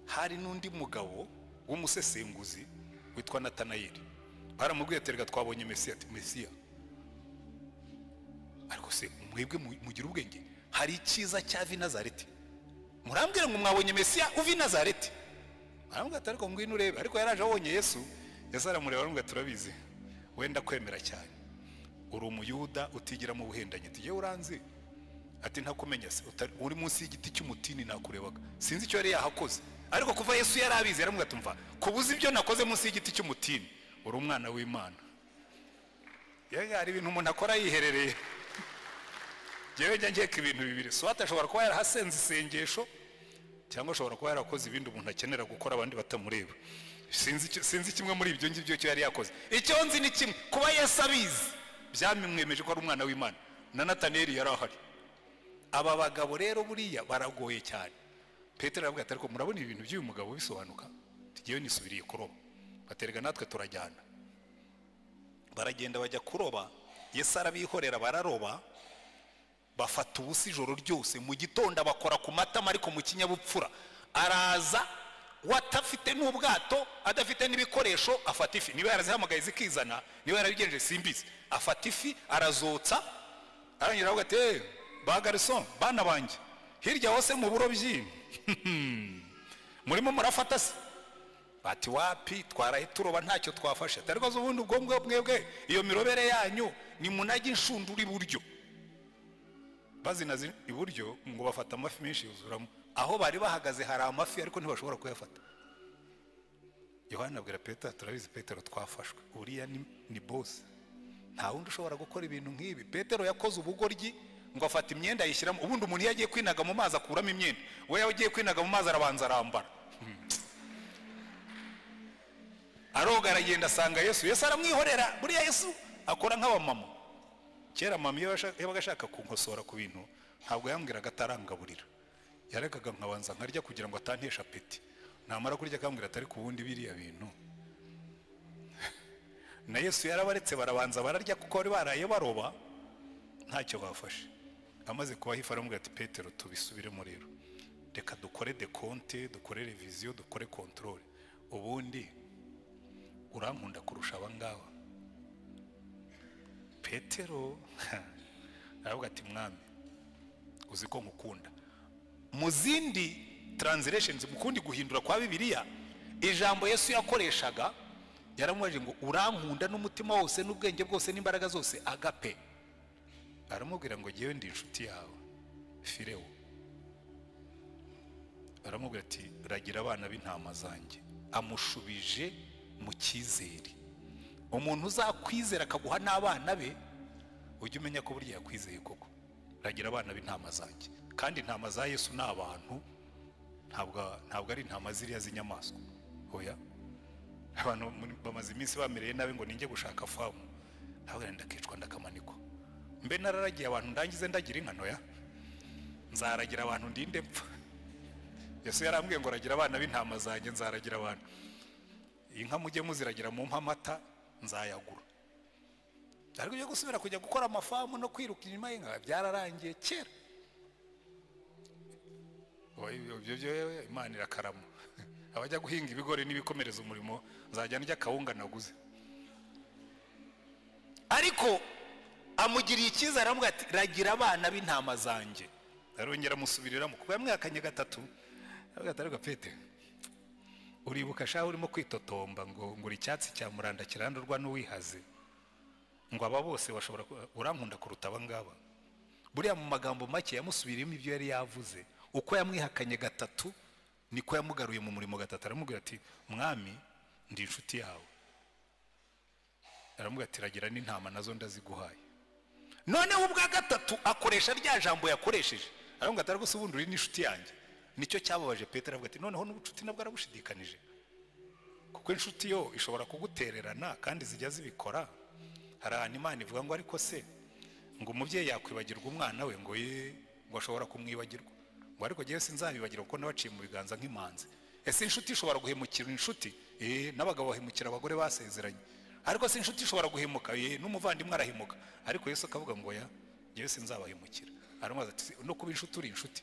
A: Hari n'undi mugabo w'umusesenguzi witwa Natanayeli. Baramubwiye ati rega twabonye Mesiya. Ariko se mwebwe mugira ubwenge, hari icyiza cya Nazareti. Murambwira ngo mwabonye Mesiya uvi Nazareti. Baramubwira ati ariko ngwino urebe. Ariko yaraje abonye Yesu. Yesu aramureba aramubwira turabizi wenda kwemera cyane, uri umuyuda utigira mu buhendanye. Ati yewe uranzi? Ati ntakumenya se uri munsi y'igiti cy'umutini nakurebaga. Sinzi icyo yari yahakoze, ariko kuva Yesu yarabizi yaramubwira tumva kubuza ibyo nakoze munsi y'igiti cy'umutini uri umwana w'Imana. Hari ibintu umuntu akora yiherereye. Jewe njya nkeka ibintu bibiri, so atashobora kuba yarahasenze isengesho cyangwa ashobora kuba yarakoze ibindi umuntu akenera gukora abandi batamureba. Sinzi kimwe muri ibyo ngibyo cyo yari yakoze. Icyo nzi ni kimwe, kuba Yesu abizi byamwemeje ko ari umwana w'Imana. Na Nataneli yarahari. Aba bagabo rero buriya baragoye cyane. Petero aravuga ati ariko murabona ibintu by'uyu mugabo bisobanuka? Tugiye nisubiriye kuroba. Baterega natwe turajyana. Baragenda bajya kuroba, Yesu arabihorera bararoba. Bafata ubusa ijoro ryose, mu gitondo bakora ku matama ariko mu kinyabupfura. Araza watafite n'ubwato adafite n'ibikoresho, afata ifi. Niba yarazihamagaye zikizana, niba yarabigenje simbizi. Afata ifi arazotsa, arangira avuga ati ba garçon bana banje hirya hose mu burobyi murimo murafata se? Bati wapi twaraye turoba ntacyo twafashe. Ariko ubundi ubwo mwebwe iyo mirobere yanyu ni munajye inshundura iburyo. Bazinazi iburyo ngo bafata amafi menshi yuzuramo. Aho bari bahagaze hari amafi ariko ntibashobora kuyafata. Yohana abwira Petero turabizi Petero twafashwe. Uriya ni boss. Nta wundi ushobora gukora ibintu nk'ibi. Petero yakoze ubugoryi ngo afata imyenda yishyiramo. Ubundi umuntu yagiye kwinaga mu mazi akuramo imyenda. We yagiye kwinaga mu mazi arabanza arambara. aroga aragenda asanga Yesu. Yesu aramwihorera. Buriya Yesu akora nk'abamama. Kera mama iyo yabaga ashaka kunkosora ku bintu ntabwo yambwiraga atarangaburira, yarekaga nkabanza nkarya kugira ngo atantesha apeti. Namara kurya akambwira atari ku bundi biriya bintu. Na Yesu yarabaretse barabanza bararya kuko bari baraye baroba ntacyo bafashe. Amaze kubaha ifu aramubwira ati Petero tubisubiremo rero, reka dukore dekonte, dukore reviziyo, dukore controle, ubundi urankunda kurusha abangaba. Petero aravuga ati mwami uzi ko nkukunda. Mu zindi translations mukundi guhindura kwa Bibiliya ijambo Yesu yakoreshaga yaramubajije ngo urankunda n'umutima wose n'ubwenge bwose n'imbaraga zose agape. Aramubwira ngo ngewe ndi inshuti yawe Fireo. Aramubwira ati ragira abana b'intama zanjye. Amushubije mu cyizere. Umuntu uzakwizera akaguha n'abana be ujye umenya ko burya yakwizeye koko. Ragira abana b'intama zanjye. Kandi intama za Yesu ni abantu, ntabwo ari intama ziriya z'inyamaswa. Oya, abantu bamaze iminsi bamereye nabi ngo ninjye gushaka famu, ntabwo ndakicwa ndakamanikwa. Mbe nararagiye abantu ndangize ndagira inkano ya nzaragira abantu ndinde mpfa. Yesu yarambwiye ngo ragira abana b'intama zanjye, nzaragira abantu. Inka mujye muziragira mu mpamata nzayagura. Ariko byo gusubira kujya gukora amafamu no kwiruka inyuma y'inka byararangiye kera. Ibyo Imana irakarama. Abajya guhinga ibigori n'ibikomereza umurimo nzajya ndya kawunga naguze. Ariko amugiriye icyizere aramubwira ati ragira abana b'intama zanjye. Arongera amusubiriramo kuko yamwakanye gatatu. Aravuga ati ariko Petero uribuka shaho urimo kwitotomba ngo uri icyatsi cya muranda kirandurwa n'uwihaze, ngo aba bose bashobora urankunda kuruta abangaba. Buriya mu magambo make yamusubiriyemo ibyo yari yavuze. Uko yamwihakanye gatatu niko yamugaruye mu murimo gatatu. Aramubwira ati mwami ndi inshuti yawe. Aramubwira ati ragira n'intama nazo ndaziguhaye. Noneho ubwa gatatu akoresha rya jambo yakoresheje. Aramubwira ati ariko se ubundi uri n'inshuti yanjye. Nicyo cyababaje Petero. Avuga ati noneho n'ubucuti nabwo arabushidikanije, kuko inshuti yo ishobora kugutererana kandi zijya zibikora. Hari ahantu Imana ivuga ngo ariko se ngo umubyeyi yakwibagirwa umwana we ngo ashobora kumwibagirwa, ngo ariko ngewe sinzabibagirwa kuko nabaciye mu biganza nk'imanzi. Ese inshuti ishobora guhemukira inshuti? N'abagabo bahemukira abagore basezeranye. Ariko se inshuti ishobora guhemuka? N'umuvandimwe arahemuka. Ariko Yesu akavuga ngo ya ngewe sinzabahemukira. Aramubaza ati no kuba inshuti uri inshuti?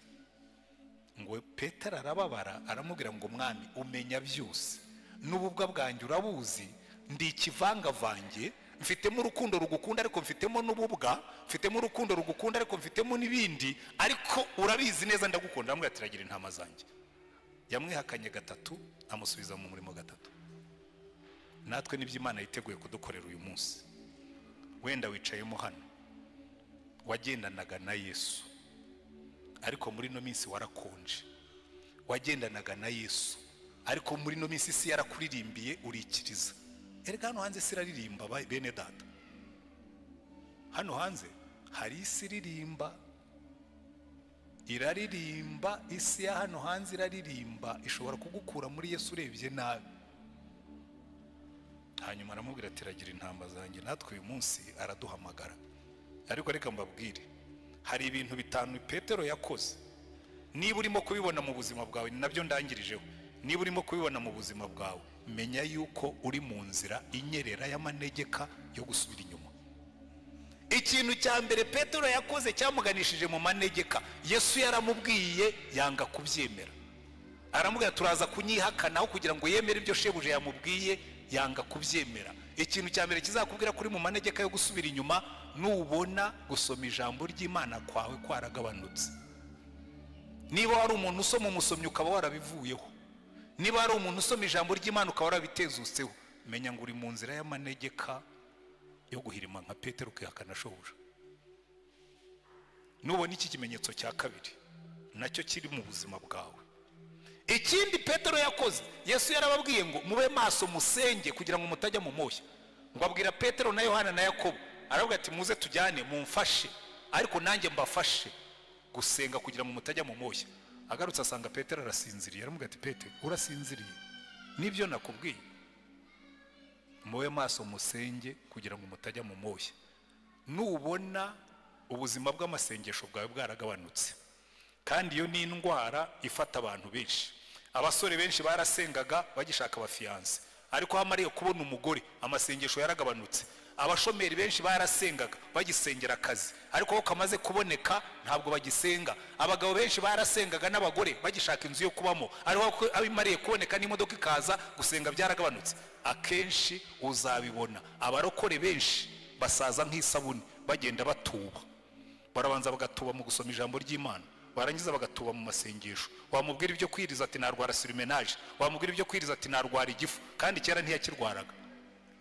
A: Ngo Petero arababara aramubwira ngo mwami umenya byose, n'ububwa bwanjye urabuzi, ndi ikivangavange, mfitemo urukundo rugukunda ariko mfitemo n'ububwa, mfitemo urukundo rugukunda ariko mfitemo n'ibindi, ariko urabizi neza ndagukunda. Aramubwira ati ragira intama zanjye. Yamwihakanye gatatu amusubiza mu murimo gatatu. Natwe nibyo Imana yiteguye kudukorera uyu munsi. Wenda wicayemo hano wagendanaga na Yesu, ariko muri no minsi warakonje. Wagendanaga na Yesu, ariko muri no minsi isi yarakuririmbiye urikiriza. Erega hano hanze siraririmba bene data. Hano hanze hari isi iririmba, iraririmba. Isi ya hano hanze iraririmba, ishobora kugukura muri Yesu urebye nabi. Hanyuma aramubwira ati ragira intama zanjye. Natwe uyu munsi araduhamagara. Ariko reka mbabwire, hari ibintu bitanu Petero yakoze. Niba urimo kubibona mu buzima bwawe, ni nabyo ndangirijeho. Niba urimo kubibona mu buzima bwawe, menya yuko uri mu nzira inyerera y'amanegeka yo gusubira inyuma. Ikintu cya mbere Petero yakoze cyamuganishije mu manegeka, Yesu yaramubwiye yanga kubyemera. Aramubwira turaza kunyihakanaho kugira ngo yemere ibyo shebuje yamubwiye, yanga kubyemera. Ikintu cya mbere kizakubwira kuri mu manegeka yo gusubira inyuma, nubona gusoma ijambo ry'Imana kwawe kwaragabanutse. Niba wari umuntu usoma umusomyi ukaba warabivuyeho, niba ari umuntu usoma ijambo ry'Imana ukaba warabitezutseho, menya ngo uri mu nzira y'amanegeka yo guhirima nka Petero ukihakana shobuja. Nubona iki kimenyetso cya kabiri, nacyo kiri mu buzima bwawe. Ikindi Petero yakoze, Yesu yarababwiye ngo mube maso musenge kugira ngo mutajya mu moshya. Ngo abwira Petero na Yohana na Yakobo, aravuga ati muze tujyane mumfashe, ariko nanjye mbafashe gusenga kugira ngo mutajya mu moshya. Agarutse asanga Petero arasinziriye. Aramubwira ati Petero urasinziriye? Nibyo nakubwiye. mube maso musenge kugira ngo mutajya mu moshya. Nubona ubuzima bw'amasengesho bwawe bwaragabanutse, kandi iyo ni indwara ifata abantu benshi. Abasore benshi barasengaga bagishaka abafiyanse, ariko hamariye kubona umugore amasengesho yaragabanutse. Abashomeri benshi barasengaga bagisengera akazi, ariko aho kamaze kuboneka ntabwo bagisenga. Abagabo benshi barasengaga n'abagore bagishaka inzu yo kubamo, ariko abimariye kuboneka n'imodoka ikaza, gusenga byaragabanutse. Akenshi uzabibona abarokore benshi basaza nk'isabuni bagenda batuba. Barabanza bagatuba mu gusoma ijambo ry'Imana, barangiza bagatuba mu masengesho. Wamubwira ibyo kwiriza ati narwara sirimenaje, wamubwira ibyo kwiriza ati narwara igifu, kandi kera ntiyakirwaraga.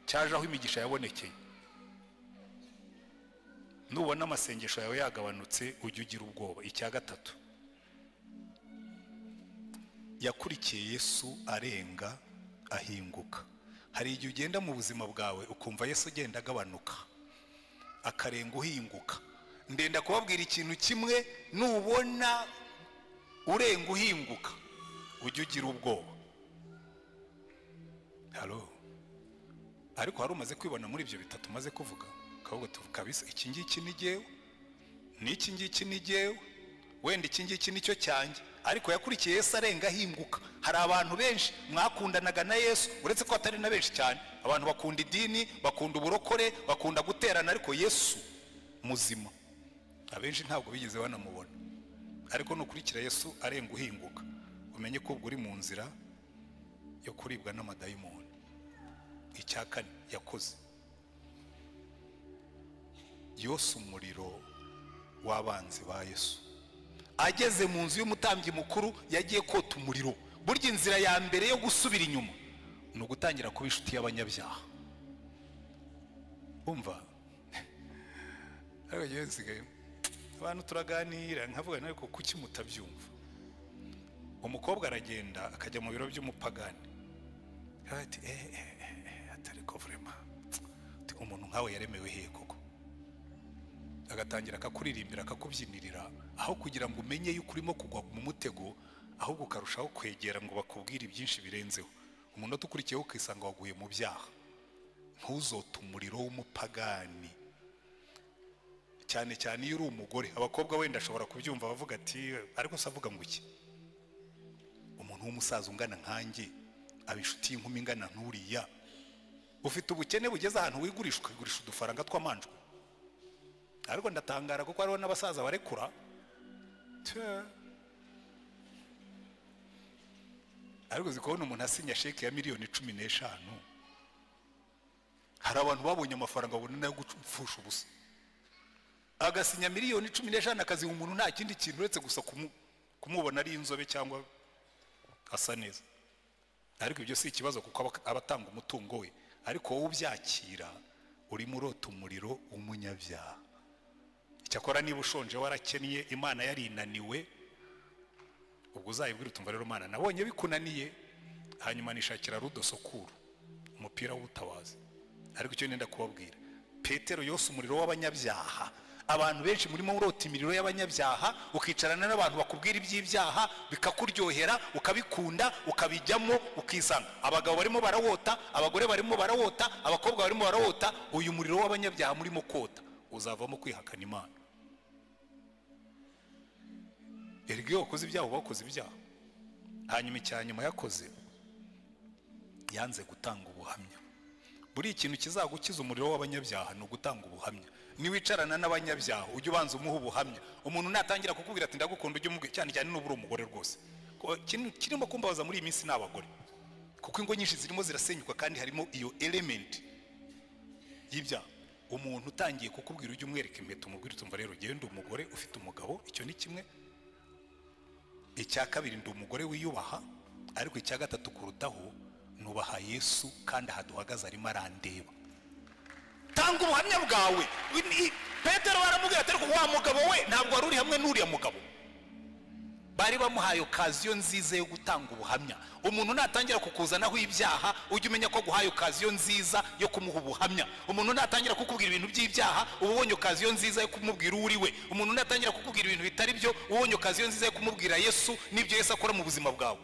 A: Cyaje aho imigisha yabonekeye. Nubona amasengesho yawe yagabanutse ujye ugira ubwoba. Icya gatatu, yakurikiye Yesu arenga ahinguka. Hari igihe ugenda mu buzima bwawe ukumva Yesu agenda agabanuka akarenga uhinguka. Ndenda kubabwira ikintu kimwe, nubona urenga uhinguka ujye ugira ubwoba. Halo, ariko hari umaze kwibona muri ibyo bitatu maze kuvuga, kavuga kabisa iki ngiki ni jyewe, n'iki ngiki ni jyewe, wenda iki ngiki nicyo cyanjye. Ariko yakurikiye Yesu arenga ahinguka. Hari abantu benshi mwakundanaga na Yesu, uretse ko atari na benshi cyane. Abantu bakunda idini, bakunda uburokore, bakunda guterana, ariko Yesu muzima abenshi ntabwo bigeze banamubona. Ariko nukurikira Yesu arenga uhinguka, umenye ko ubwo uri mu nzira yo kuribwa n'amadayimoni. Icya kane yakoze, yose umuriro w'abanzi ba Yesu. Ageze mu nzu y'umutambyi mukuru yagiye kota umuriro. Burya inzira ya mbere yo gusubira inyuma ni ugutangira kuba inshuti y'abanyabyaha. Umva, ariko yewe nsigaye abantu turaganira nkavuga ariko kuki mutabyumva. Umukobwa aragenda akajya mu biro by'umupagani, ati atari ko vraiment umuntu nkawe yaremewe hehe koko. Agatangira akakuririmbira akakubyinirira, aho kugira ngo umenye yuko urimo kugwa mu mutego, ahubwo ukarushaho kwegera ngo bakubwire byinshi birenzeho. Umuntu utukurikiyeho ukisanga waguye mu byaha. Ntuzote umuriro w'umupagani, cyane cyane iyo uri umugore. Abakobwa wenda ashobora kubyumva bavuga ati ariko savuga ngo iki, umuntu w'umusaza ungana nkanjye abishuti y'inkumi ingana nturiya, ufite ubukene bugeze ahantu wigurisha ukigurisha udufaranga tw'amanjwe. Ariko ndatangara kuko hariho n'abasaza barekura. Ariko zikubona umuntu asinya sheke ya miliyoni 15. Hari abantu babonye amafaranga babona nayo gupfusha ubusa. Agasinya miliyoni 15 akazi umuntu nta kindi kintu uretse gusa kumubona ari inzobe cyangwa asa neza. Ariko ibyo si ikibazo kuko abatanga umutungo we. Ariko wowe ubyakira uri murota umuriro w'umunyabyaha. Icyakora niba ushonje warakennye Imana yarinaniwe, ubwo uzayibwira utumva rero Mana nabonye bikunaniye, hanyuma nishakira rudosokuru umupira w'ubutabazi. Ariko icyo nenda kubabwira, Petero yose umuriro w'abanyabyaha. Abantu benshi murimo urota imiriro y'abanyabyaha, ukicarana n'abantu bakubwira iby'ibyaha bikakuryohera, ukabikunda, ukabijyamo, ukisanga abagabo barimo barawota, abagore barimo barawota, abakobwa barimo barawota. Uyu muriro w'abanyabyaha murimo kota uzavamo kwihakana Imana. Ergiyo wakoze ibyaha bakoze ibyaha. Hanyuma icyanyuma yakoze, yanze gutanga ubuhamya. Buri ikintu kizagukiza umuriro w'abanyabyaha no gutanga ubuhamya. Niwicarana n'abanyabyaha ujye ubanza umuha ubuhamya. Umuntu natangira kukubwira ati ndagukunda ujye umubwira, cyane cyane n'uburi umugore rwose. Kirimo kumbabaza muri iyi minsi n'abagore, kuko ingo nyinshi zirimo zirasenyuka kandi harimo iyo element y'ibyaha. Umuntu utangiye kukubwira ujye umwereka impeta, umubwira utumva rero genda umugore ufite umugabo, icyo ni kimwe. Icya kabiri ndi umugore wiyubaha, ariko icya gatatu kurutaho nubaha Yesu kandi ahaduhagaze arimo arandeba. Tanga ubuhamya bwawe. Petero baramubwira ati ariko wa mugabo we ntabwo wari uri hamwe n'uriya mugabo. Bari bamuhaye okaziyo nziza yo gutanga ubuhamya. Umuntu natangira kukuzanaho ibyaha ujye umenya ko guhaye okaziyo nziza yo kumuha ubuhamya. Umuntu natangira kukubwira ibintu by'ibyaha ubonye okaziyo nziza yo kumubwira uri we. Umuntu natangira kukubwira ibintu bitari byo ubonye okaziyo nziza yo kumubwira Yesu n'ibyo Yesu akora mu buzima bwawe.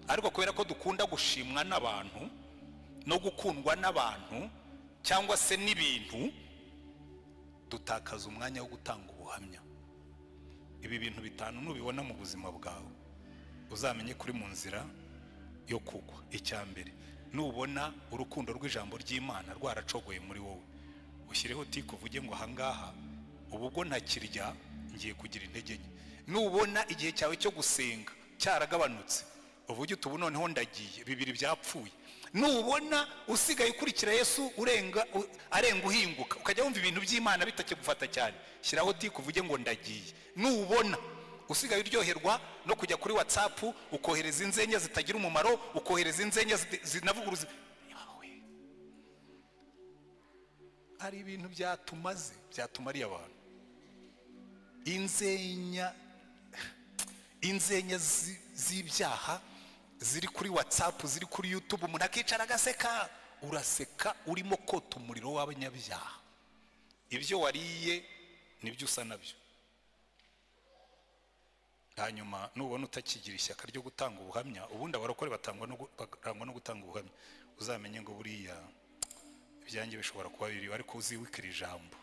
A: Ariko kubera ko dukunda gushimwa n'abantu, no gukundwa n'abantu cyangwa se n'ibintu, dutakaza umwanya wo gutanga ubuhamya. Ibi bintu bitanu nubibona mu buzima bwawe, uzamenye kuri mu nzira yo kugwa. Icyambere, nubona urukundo rw'ijambo ry'Imana rwaracogoye muri wowe, ushyireho tiko uvuge ngo ahangaha ubwo ntakirya ngiye kugira intege nke. Nubona igihe cyawe cyo gusenga cyaragabanutse, uvuge utubu noneho ndagiye, bibiri byapfuye. Nubona usigaye ukurikira Yesu arenga uhinguka, ukajya wumva ibintu by'Imana bitakigufata cyane, shyiraho tiko uvuge ngo ndagiye. Nubona usigaye uryoherwa no kujya kuri WhatsApp ukohereza inzenya zitagira umumaro, ukohereza inzenya zinavuguruza, hari ibintu byatumariye abantu. Inzenya z'ibyaha ziri kuri WhatsApp, ziri kuri YouTube, umuntu akicara agaseka, uraseka urimo kota umuriro w'abanyabyaha. Ibyo wariye nibyo usa nabyo. Hanyuma nubona utakigira ishyaka ryo gutanga ubuhamya, ubundi abarokore barangwa no gutanga ubuhamya, uzamenye ngo buriya ibyanjye bishobora kuba biri, ariko uziwikira ijambo.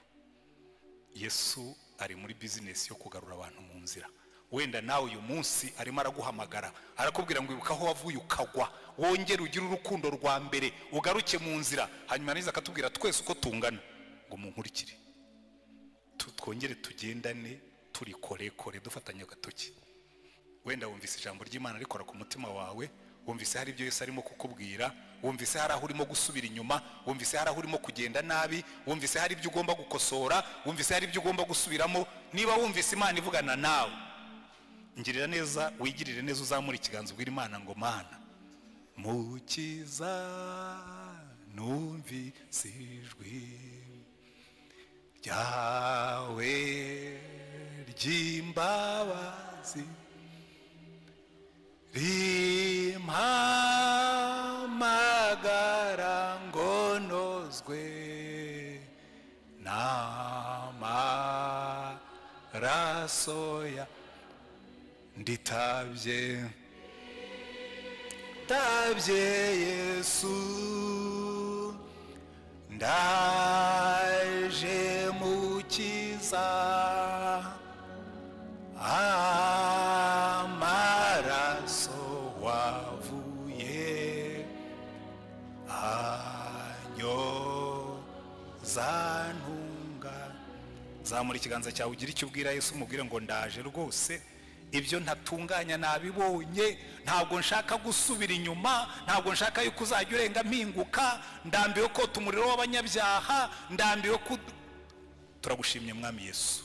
A: Yesu ari muri business yo kugarura abantu mu nzira. Wenda nawe uyu munsi arimo araguhamagara, arakubwira ngo ibuka aho wavuye ukagwa, wongere ugire urukundo rwa mbere, ugaruke mu nzira. Hanyuma niza akatubwira twese uko tungana ngo munkurikire, twongere tugendane turi kore dufatanya agatoki. Wenda wumvise ijambo ry'Imana rikora ku mutima wawe, wumvise hari ibyo Yesu arimo kukubwira, wumvise hari aho urimo gusubira inyuma, wumvise hari aho urimo kugenda nabi, wumvise hari ibyo ugomba gukosora, wumvise hari ibyo ugomba gusubiramo. Niba wumvise Imana ivugana nawe, ngirira neza, wigirire neza, uzamura ikiganza ubwira Imana ngo Mana Mukiza, numvise ijwi ryawe ry'imbabazi rimpamagara ngo nozwe n'amaraso ya nditabye Yesu, ndaje Mukiza, amaraso wavuye anyoza ntunga. Zamura ikiganza cyawe ugira icyo ubwira Yesu, umubwire ngo ndaje rwose, ibyo ntatunganya nabibonye, ntabwo nshaka gusubira inyuma, ntabwo nshaka yuko uzajya urenga mpinguka, ndambiwe ko umuriro w'abanyabyaha, ndambiwe ko. Turagushimye Mwami Yesu,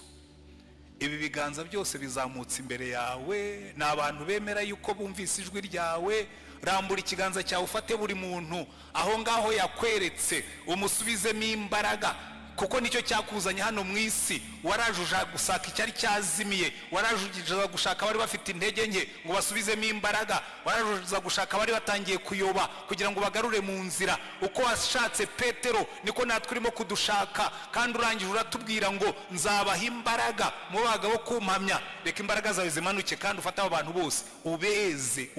A: ibi biganza byose bizamutse imbere yawe, ni abantu bemera yuko bumvise ijwi ryawe. Rambura ikiganza cyawe ufate buri muntu aho ngaho yakweretse, umusubizemo imbaraga, kuko nicyo cyakuzanye hano mu isi. Warajuja gusaka icyari cyazimiye, warajuja gushaka abari bafite intege nke ngo basubizemo imbaraga, warajuja gushaka abari batangiye kuyoba kugira ngo bagarure mu nzira. Uko washatse Petero niko natwe urimo kudushaka, kandi urangije uratubwira ngo nzabaha imbaraga mu bagabo kumpamya. Reka imbaraga zawe zimanuke kandi ufate abo bantu bose ubeze,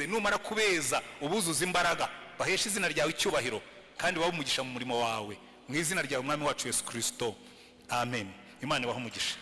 A: numara kubeza ubuzuza imbaraga, bahesha izina ryawe icyubahiro kandi bahe umugisha mu murimo wawe, mu izina ryawe Umwami wacu Yesu Kristo, amen. Imana ibahe umugisha.